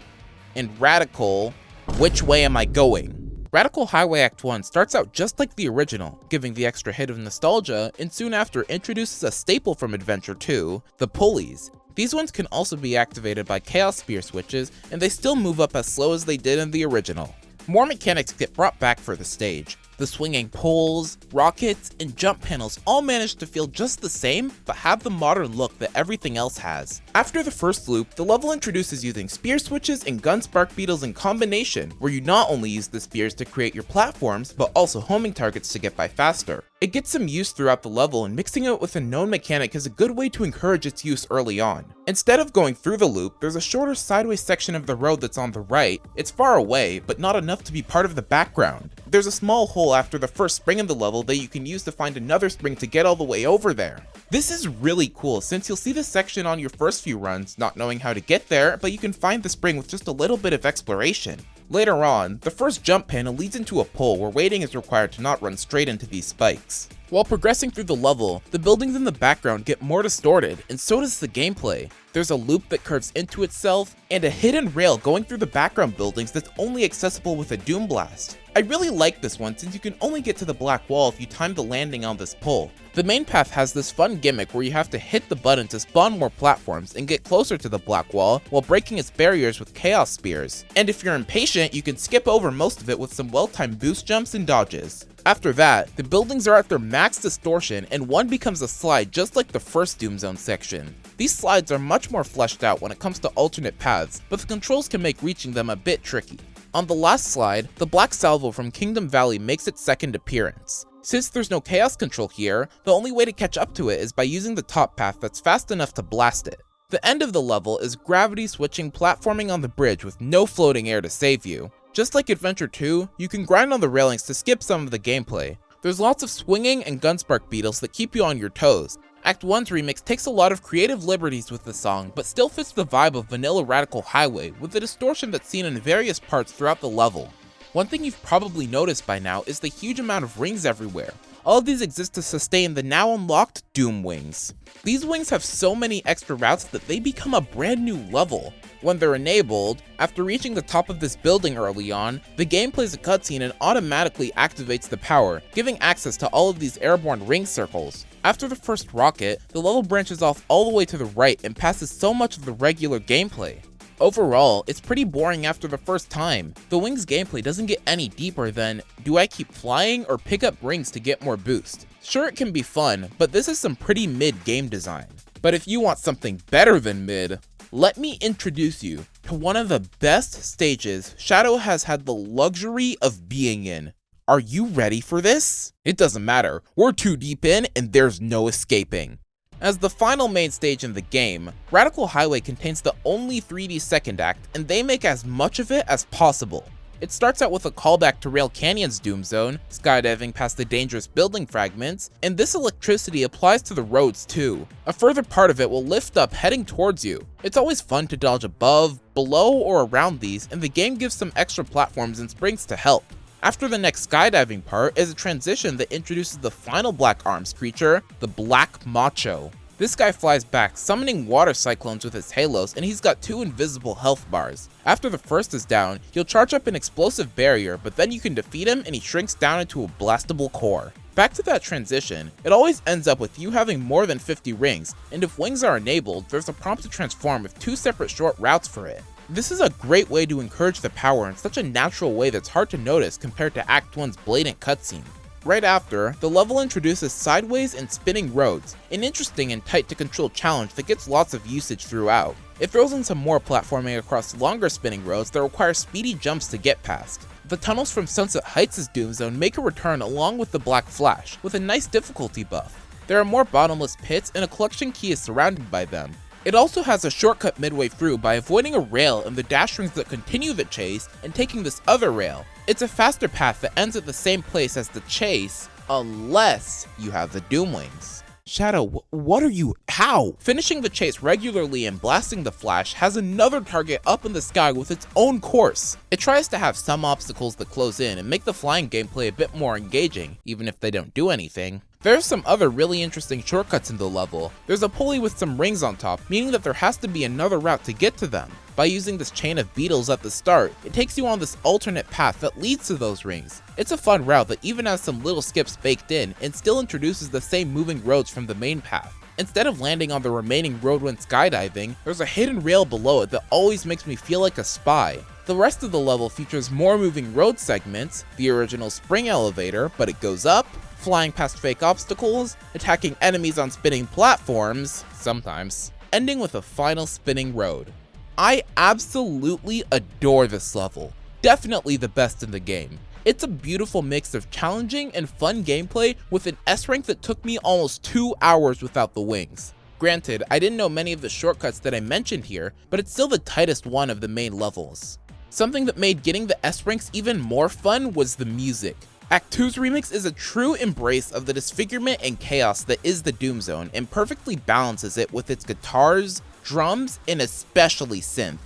and Radical Which Way Am I Going? Radical Highway Act 1 starts out just like the original, giving the extra hit of nostalgia, and soon after introduces a staple from Adventure 2, the pulleys. These ones can also be activated by Chaos Spear switches, and they still move up as slow as they did in the original. More mechanics get brought back for the stage. The swinging poles, rockets, and jump panels all manage to feel just the same, but have the modern look that everything else has. After the first loop, the level introduces using spear switches and gun spark beetles in combination, where you not only use the spears to create your platforms, but also homing targets to get by faster. It gets some use throughout the level, and mixing it with a known mechanic is a good way to encourage its use early on. Instead of going through the loop, there's a shorter sideways section of the road that's on the right. It's far away, but not enough to be part of the background. There's a small hole after the first spring in the level that you can use to find another spring to get all the way over there. This is really cool since you'll see this section on your first few runs, not knowing how to get there, but you can find the spring with just a little bit of exploration. Later on, the first jump panel leads into a pole where waiting is required to not run straight into these spikes. While progressing through the level, the buildings in the background get more distorted, and so does the gameplay. There's a loop that curves into itself, and a hidden rail going through the background buildings that's only accessible with a Doom Blast. I really like this one since you can only get to the black wall if you time the landing on this pole. The main path has this fun gimmick where you have to hit the button to spawn more platforms and get closer to the black wall while breaking its barriers with chaos spears. And if you're impatient, you can skip over most of it with some well-timed boost jumps and dodges. After that, the buildings are at their max distortion and one becomes a slide just like the first Doom Zone section. These slides are much more fleshed out when it comes to alternate paths, but the controls can make reaching them a bit tricky. On the last slide, the Black Salvo from Kingdom Valley makes its second appearance. Since there's no chaos control here, the only way to catch up to it is by using the top path that's fast enough to blast it. The end of the level is gravity switching platforming on the bridge with no floating air to save you. Just like Adventure 2, you can grind on the railings to skip some of the gameplay. There's lots of swinging and gunspark beetles that keep you on your toes. Act 1's remix takes a lot of creative liberties with the song, but still fits the vibe of Vanilla Radical Highway with the distortion that's seen in various parts throughout the level. One thing you've probably noticed by now is the huge amount of rings everywhere. All of these exist to sustain the now unlocked Doom Wings. These wings have so many extra routes that they become a brand new level. When they're enabled, after reaching the top of this building early on, the game plays a cutscene and automatically activates the power, giving access to all of these airborne ring circles. After the first rocket, the level branches off all the way to the right and passes so much of the regular gameplay. Overall, it's pretty boring after the first time. The wings gameplay doesn't get any deeper than, do I keep flying or pick up rings to get more boost? Sure, it can be fun, but this is some pretty mid game design. But if you want something better than mid, let me introduce you to one of the best stages Shadow has had the luxury of being in. Are you ready for this? It doesn't matter, we're too deep in and there's no escaping. As the final main stage in the game, Radical Highway contains the only 3D second act, and they make as much of it as possible. It starts out with a callback to Rail Canyon's Doom Zone, skydiving past the dangerous building fragments, and this electricity applies to the roads too. A further part of it will lift up heading towards you. It's always fun to dodge above, below, or around these, and the game gives some extra platforms and springs to help. After the next skydiving part is a transition that introduces the final Black Arms creature, the Black Macho. This guy flies back, summoning water cyclones with his halos, and he's got 2 invisible health bars. After the first is down, he'll charge up an explosive barrier, but then you can defeat him and he shrinks down into a blastable core. Back to that transition, it always ends up with you having more than 50 rings, and if wings are enabled, there's a prompt to transform with 2 separate short routes for it. This is a great way to encourage the power in such a natural way that's hard to notice compared to Act 1's blatant cutscene. Right after, the level introduces sideways and spinning roads, an interesting and tight to control challenge that gets lots of usage throughout. It throws in some more platforming across longer spinning roads that require speedy jumps to get past. The tunnels from Sunset Heights' Doom Zone make a return along with the Black Flash, with a nice difficulty buff. There are more bottomless pits and a collection key is surrounded by them. It also has a shortcut midway through by avoiding a rail and the dash rings that continue the chase and taking this other rail. It's a faster path that ends at the same place as the chase, unless you have the Doom Wings. Shadow, what are you? How? Finishing the chase regularly and blasting the Flash has another target up in the sky with its own course. It tries to have some obstacles that close in and make the flying gameplay a bit more engaging, even if they don't do anything. There's some other really interesting shortcuts in the level. There's a pulley with some rings on top, meaning that there has to be another route to get to them. By using this chain of beetles at the start, it takes you on this alternate path that leads to those rings. It's a fun route that even has some little skips baked in and still introduces the same moving roads from the main path. Instead of landing on the remaining road when skydiving, there's a hidden rail below it that always makes me feel like a spy. The rest of the level features more moving road segments, the original spring elevator, but it goes up, flying past fake obstacles, attacking enemies on spinning platforms, sometimes, ending with a final spinning road. I absolutely adore this level, definitely the best in the game. It's a beautiful mix of challenging and fun gameplay with an S rank that took me almost 2 hours without the wings. Granted, I didn't know many of the shortcuts that I mentioned here, but it's still the tightest one of the main levels. Something that made getting the S ranks even more fun was the music. Act 2's remix is a true embrace of the disfigurement and chaos that is the Doom Zone and perfectly balances it with its guitars, drums, and especially synth.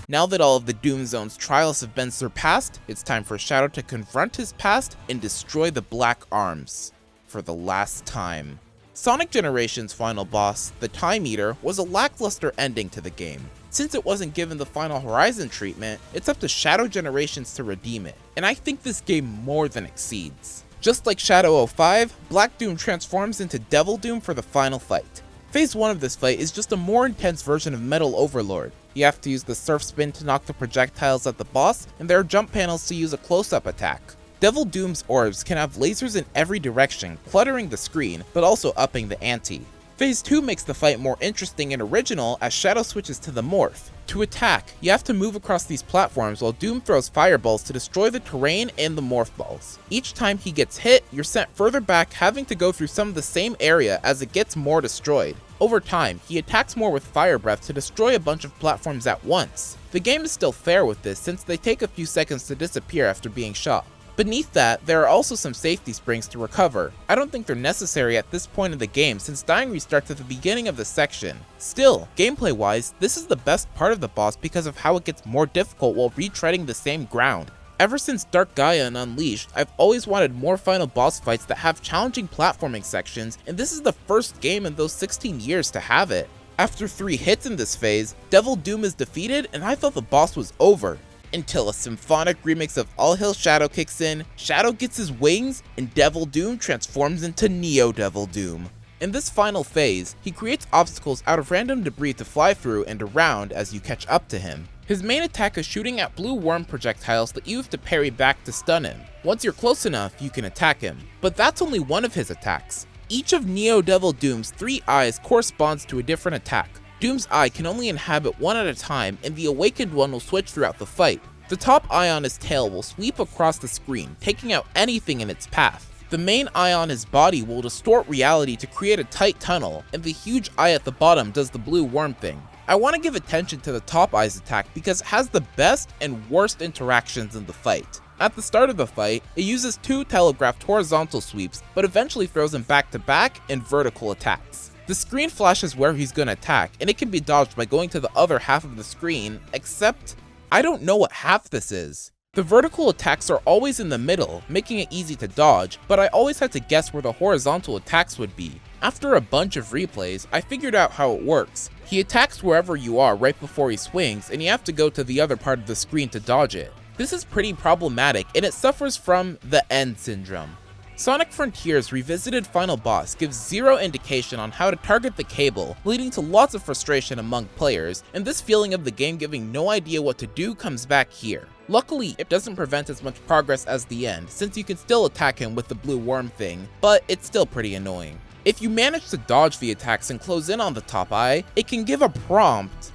Now that all of the Doom Zone's trials have been surpassed, it's time for Shadow to confront his past and destroy the Black Arms for the last time. Sonic Generation's final boss, the Time Eater, was a lackluster ending to the game. Since it wasn't given the Final Horizon treatment, it's up to Shadow Generations to redeem it, and I think this game more than exceeds. Just like Shadow 05, Black Doom transforms into Devil Doom for the final fight. Phase 1 of this fight is just a more intense version of Metal Overlord. You have to use the surf spin to knock the projectiles at the boss, and there are jump panels to use a close-up attack. Devil Doom's orbs can have lasers in every direction, cluttering the screen, but also upping the ante. Phase 2 makes the fight more interesting and original as Shadow switches to the Morph. To attack, you have to move across these platforms while Doom throws fireballs to destroy the terrain and the Morph balls. Each time he gets hit, you're sent further back, having to go through some of the same area as it gets more destroyed. Over time, he attacks more with fire breath to destroy a bunch of platforms at once. The game is still fair with this since they take a few seconds to disappear after being shot. Beneath that, there are also some safety springs to recover. I don't think they're necessary at this point in the game since dying restarts at the beginning of the section. Still, gameplay wise, this is the best part of the boss because of how it gets more difficult while retreading the same ground. Ever since Dark Gaia and Unleashed, I've always wanted more final boss fights that have challenging platforming sections, and this is the first game in those 16 years to have it. After 3 hits in this phase, Devil Doom is defeated and I thought the boss was over. Until a symphonic remix of All Hail Shadow kicks in, Shadow gets his wings, and Devil Doom transforms into Neo Devil Doom. In this final phase, he creates obstacles out of random debris to fly through and around as you catch up to him. His main attack is shooting at blue worm projectiles that you have to parry back to stun him. Once you're close enough, you can attack him. But that's only one of his attacks. Each of Neo Devil Doom's 3 eyes corresponds to a different attack. Doom's eye can only inhabit one at a time, and the awakened one will switch throughout the fight. The top eye on his tail will sweep across the screen, taking out anything in its path. The main eye on his body will distort reality to create a tight tunnel, and the huge eye at the bottom does the blue worm thing. I want to give attention to the top eye's attack because it has the best and worst interactions in the fight. At the start of the fight, it uses 2 telegraphed horizontal sweeps, but eventually throws him back to back and vertical attacks. The screen flashes where he's gonna attack, and it can be dodged by going to the other half of the screen, except I don't know what half this is. The vertical attacks are always in the middle, making it easy to dodge, but I always had to guess where the horizontal attacks would be. After a bunch of replays, I figured out how it works. He attacks wherever you are right before he swings, and you have to go to the other part of the screen to dodge it. This is pretty problematic, and it suffers from the end syndrome. Sonic Frontiers' revisited final boss gives 0 indication on how to target the cable, leading to lots of frustration among players, and this feeling of the game giving no idea what to do comes back here. Luckily, it doesn't prevent as much progress as the end, since you can still attack him with the blue worm thing, but it's still pretty annoying. If you manage to dodge the attacks and close in on the top eye, it can give a prompt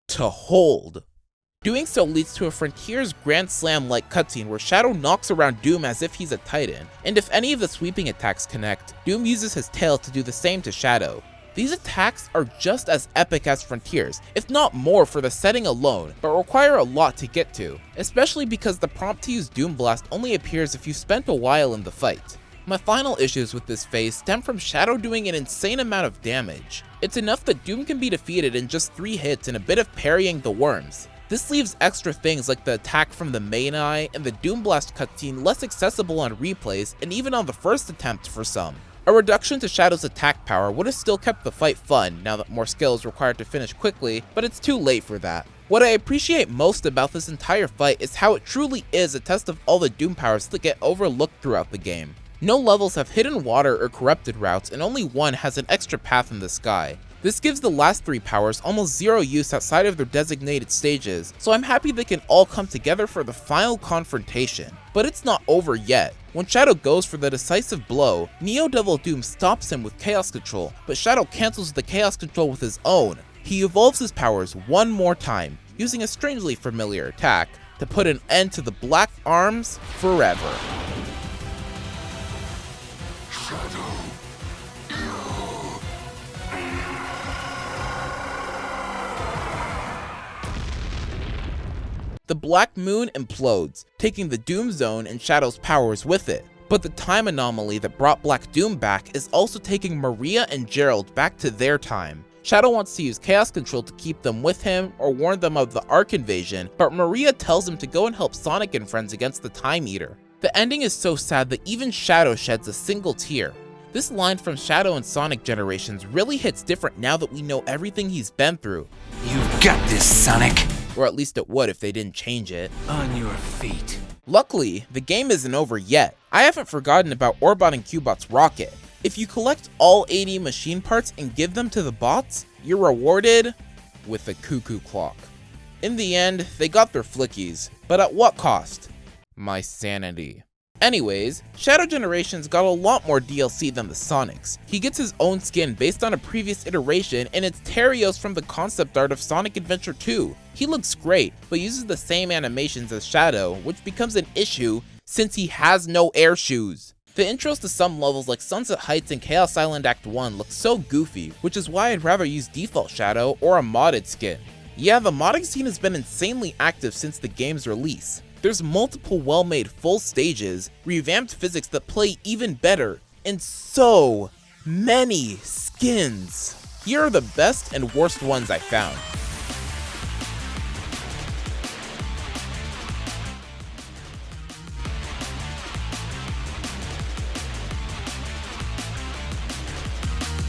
to hold. Doing so leads to a Frontiers Grand Slam-like cutscene where Shadow knocks around Doom as if he's a titan, and if any of the sweeping attacks connect, Doom uses his tail to do the same to Shadow. These attacks are just as epic as Frontiers, if not more for the setting alone, but require a lot to get to, especially because the prompt to use Doom Blast only appears if you spent a while in the fight. My final issues with this phase stem from Shadow doing an insane amount of damage. It's enough that Doom can be defeated in just 3 hits and a bit of parrying the worms. This leaves extra things like the attack from the main eye and the Doom Blast cutscene less accessible on replays and even on the first attempt for some. A reduction to Shadow's attack power would have still kept the fight fun now that more skill is required to finish quickly, but it's too late for that. What I appreciate most about this entire fight is how it truly is a test of all the Doom powers that get overlooked throughout the game. No levels have hidden water or corrupted routes, and only one has an extra path in the sky. This gives the last 3 powers almost 0 use outside of their designated stages, so I'm happy they can all come together for the final confrontation. But it's not over yet. When Shadow goes for the decisive blow, Neo Devil Doom stops him with Chaos Control, but Shadow cancels the Chaos Control with his own. He evolves his powers one more time, using a strangely familiar attack, to put an end to the Black Arms forever. The Black Moon implodes, taking the Doom Zone and Shadow's powers with it. But the time anomaly that brought Black Doom back is also taking Maria and Gerald back to their time. Shadow wants to use Chaos Control to keep them with him or warn them of the Ark invasion, but Maria tells him to go and help Sonic and friends against the Time Eater. The ending is so sad that even Shadow sheds a single tear. This line from Shadow and Sonic generations really hits different now that we know everything he's been through. You've got this, Sonic. Or at least it would if they didn't change it. On your feet. Luckily, the game isn't over yet. I haven't forgotten about Orbot and Cubot's rocket. If you collect all 80 machine parts and give them to the bots, you're rewarded with a cuckoo clock. In the end, they got their flickies, but at what cost? My sanity. Anyways, Shadow Generations got a lot more DLC than the Sonics. He gets his own skin based on a previous iteration, and it's Terios from the concept art of Sonic Adventure 2. He looks great, but uses the same animations as Shadow, which becomes an issue since he has no air shoes. The intros to some levels like Sunset Heights and Chaos Island Act 1 look so goofy, which is why I'd rather use default Shadow or a modded skin. Yeah, the modding scene has been insanely active since the game's release. There's multiple well-made full stages, revamped physics that play even better, and so many skins. Here are the best and worst ones I found.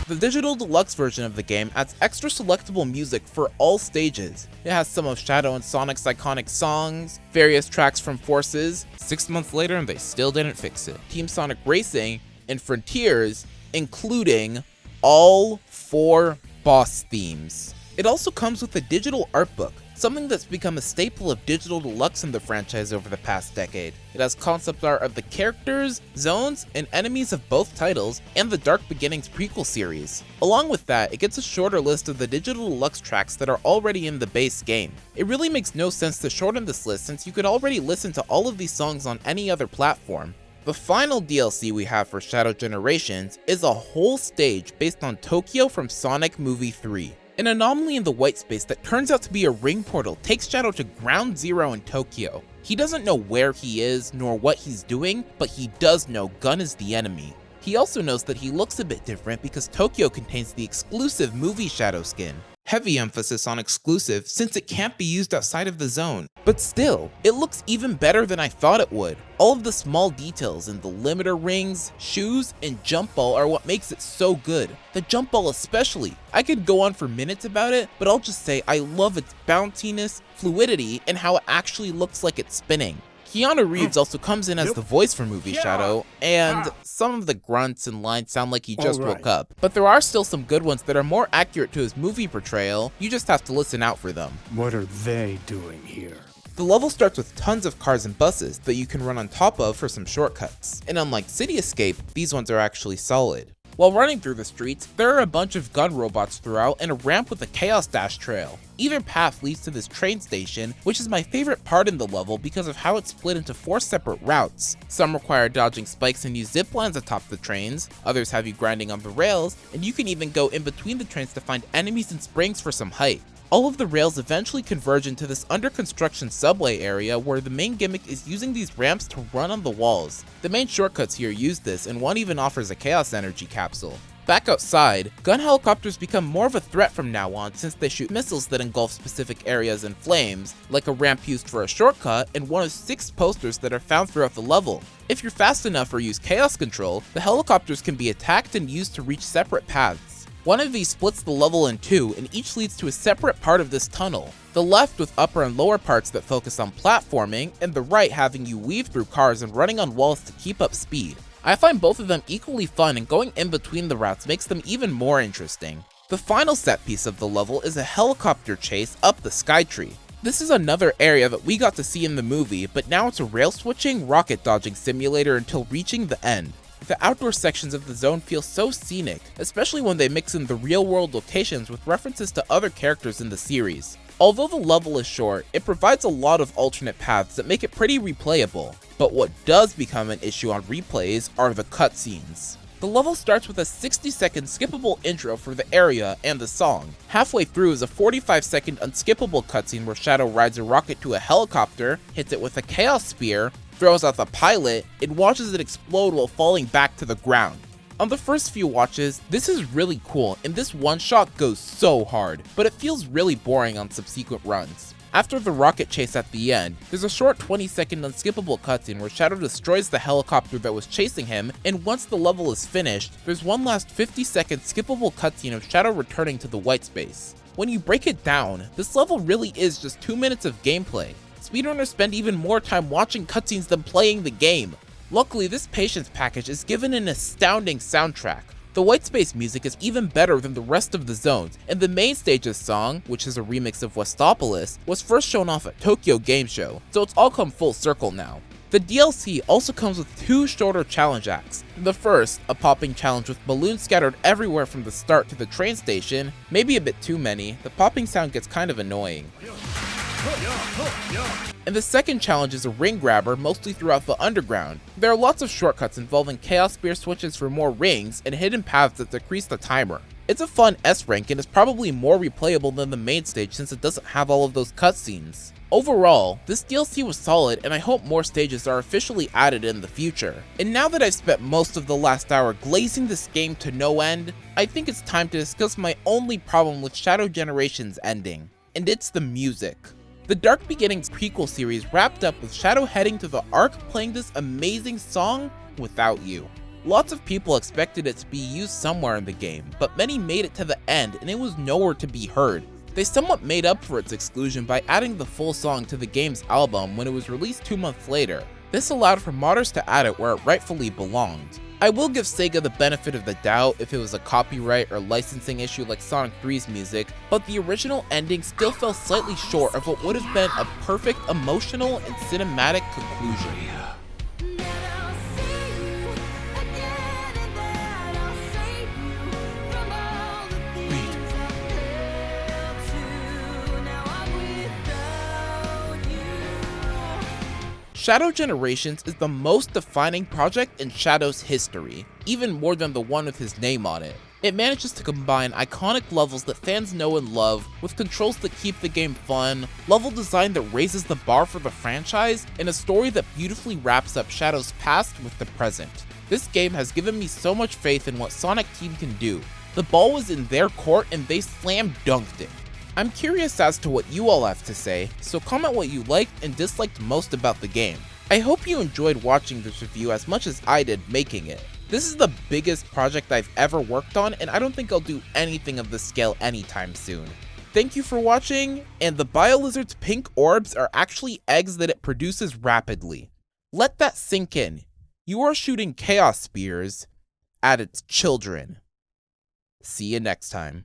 The digital deluxe version of the game adds extra selectable music for all stages. It has some of Shadow and Sonic's iconic songs, various tracks from Forces, 6 months later and they still didn't fix it, Team Sonic Racing, and Frontiers, including all 4 boss themes. It also comes with a digital art book, something that's become a staple of digital deluxe in the franchise over the past decade. It has concept art of the characters, zones, and enemies of both titles, and the Dark Beginnings prequel series. Along with that, it gets a shorter list of the digital deluxe tracks that are already in the base game. It really makes no sense to shorten this list since you could already listen to all of these songs on any other platform. The final DLC we have for Shadow Generations is a whole stage based on Tokyo from Sonic Movie 3. An anomaly in the white space that turns out to be a ring portal takes Shadow to Ground Zero in Tokyo. He doesn't know where he is nor what he's doing, but he does know Gun is the enemy. He also knows that he looks a bit different because Tokyo contains the exclusive movie Shadow skin. Heavy emphasis on exclusive since it can't be used outside of the zone. But still, it looks even better than I thought it would. All of the small details in the limiter rings, shoes, and jump ball are what makes it so good. The jump ball especially. I could go on for minutes about it, but I'll just say I love its bounciness, fluidity, and how it actually looks like it's spinning. Keanu Reeves also comes in as the voice for Movie Shadow, and some of the grunts and lines sound like he just woke up. But there are still some good ones that are more accurate to his movie portrayal, you just have to listen out for them. What are they doing here? The level starts with tons of cars and buses that you can run on top of for some shortcuts, and unlike City Escape, these ones are actually solid. While running through the streets, there are a bunch of gun robots throughout and a ramp with a Chaos Dash trail. Either path leads to this train station, which is my favorite part in the level because of how it's split into 4 separate routes. Some require dodging spikes and use zip lines atop the trains, others have you grinding on the rails, and you can even go in between the trains to find enemies and springs for some height. All of the rails eventually converge into this under construction subway area where the main gimmick is using these ramps to run on the walls. The main shortcuts here use this, and one even offers a Chaos Energy capsule. Back outside, gun helicopters become more of a threat from now on since they shoot missiles that engulf specific areas in flames, like a ramp used for a shortcut and one of 6 posters that are found throughout the level. If you're fast enough or use Chaos Control, the helicopters can be attacked and used to reach separate paths. One of these splits the level in 2 and each leads to a separate part of this tunnel. The left with upper and lower parts that focus on platforming, and the right having you weave through cars and running on walls to keep up speed. I find both of them equally fun, and going in between the routes makes them even more interesting. The final set piece of the level is a helicopter chase up the Skytree. This is another area that we got to see in the movie, but now it's a rail switching, rocket dodging simulator until reaching the end. The outdoor sections of the zone feel so scenic, especially when they mix in the real-world locations with references to other characters in the series. Although the level is short, it provides a lot of alternate paths that make it pretty replayable. But what does become an issue on replays are the cutscenes. The level starts with a 60-second skippable intro for the area and the song. Halfway through is a 45-second unskippable cutscene where Shadow rides a rocket to a helicopter, hits it with a Chaos Spear, throws out the pilot, and watches it explode while falling back to the ground. On the first few watches, this is really cool and this one shot goes so hard, but it feels really boring on subsequent runs. After the rocket chase at the end, there's a short 20-second unskippable cutscene where Shadow destroys the helicopter that was chasing him, and once the level is finished, there's one last 50-second skippable cutscene of Shadow returning to the white space. When you break it down, this level really is just 2 minutes of gameplay. Speedrunners spend even more time watching cutscenes than playing the game. Luckily, this patience package is given an astounding soundtrack. The white space music is even better than the rest of the zones, and the main stage's song, which is a remix of Westopolis, was first shown off at Tokyo Game Show, so it's all come full circle now. The DLC also comes with 2 shorter challenge acts. The first, a popping challenge with balloons scattered everywhere from the start to the train station, maybe a bit too many, the popping sound gets kind of annoying. And the second challenge is a ring grabber mostly throughout the underground. There are lots of shortcuts involving Chaos Spear switches for more rings and hidden paths that decrease the timer. It's a fun S rank and is probably more replayable than the main stage since it doesn't have all of those cutscenes. Overall, this DLC was solid and I hope more stages are officially added in the future. And now that I've spent most of the last hour glazing this game to no end, I think it's time to discuss my only problem with Shadow Generations ending, and it's the music. The Dark Beginnings prequel series wrapped up with Shadow heading to the Ark playing this amazing song, Without You. Lots of people expected it to be used somewhere in the game, but many made it to the end and it was nowhere to be heard. They somewhat made up for its exclusion by adding the full song to the game's album when it was released 2 months later. This allowed for modders to add it where it rightfully belonged. I will give Sega the benefit of the doubt if it was a copyright or licensing issue like Sonic 3's music, but the original ending still fell slightly short of what would have been a perfect emotional and cinematic conclusion. Shadow Generations is the most defining project in Shadow's history, even more than the one with his name on it. It manages to combine iconic levels that fans know and love, with controls that keep the game fun, level design that raises the bar for the franchise, and a story that beautifully wraps up Shadow's past with the present. This game has given me so much faith in what Sonic Team can do. The ball was in their court and they slam dunked it. I'm curious as to what you all have to say, so comment what you liked and disliked most about the game. I hope you enjoyed watching this review as much as I did making it. This is the biggest project I've ever worked on, and I don't think I'll do anything of this scale anytime soon. Thank you for watching, and the Biolizard's pink orbs are actually eggs that it produces rapidly. Let that sink in. You are shooting Chaos Spears at its children. See you next time.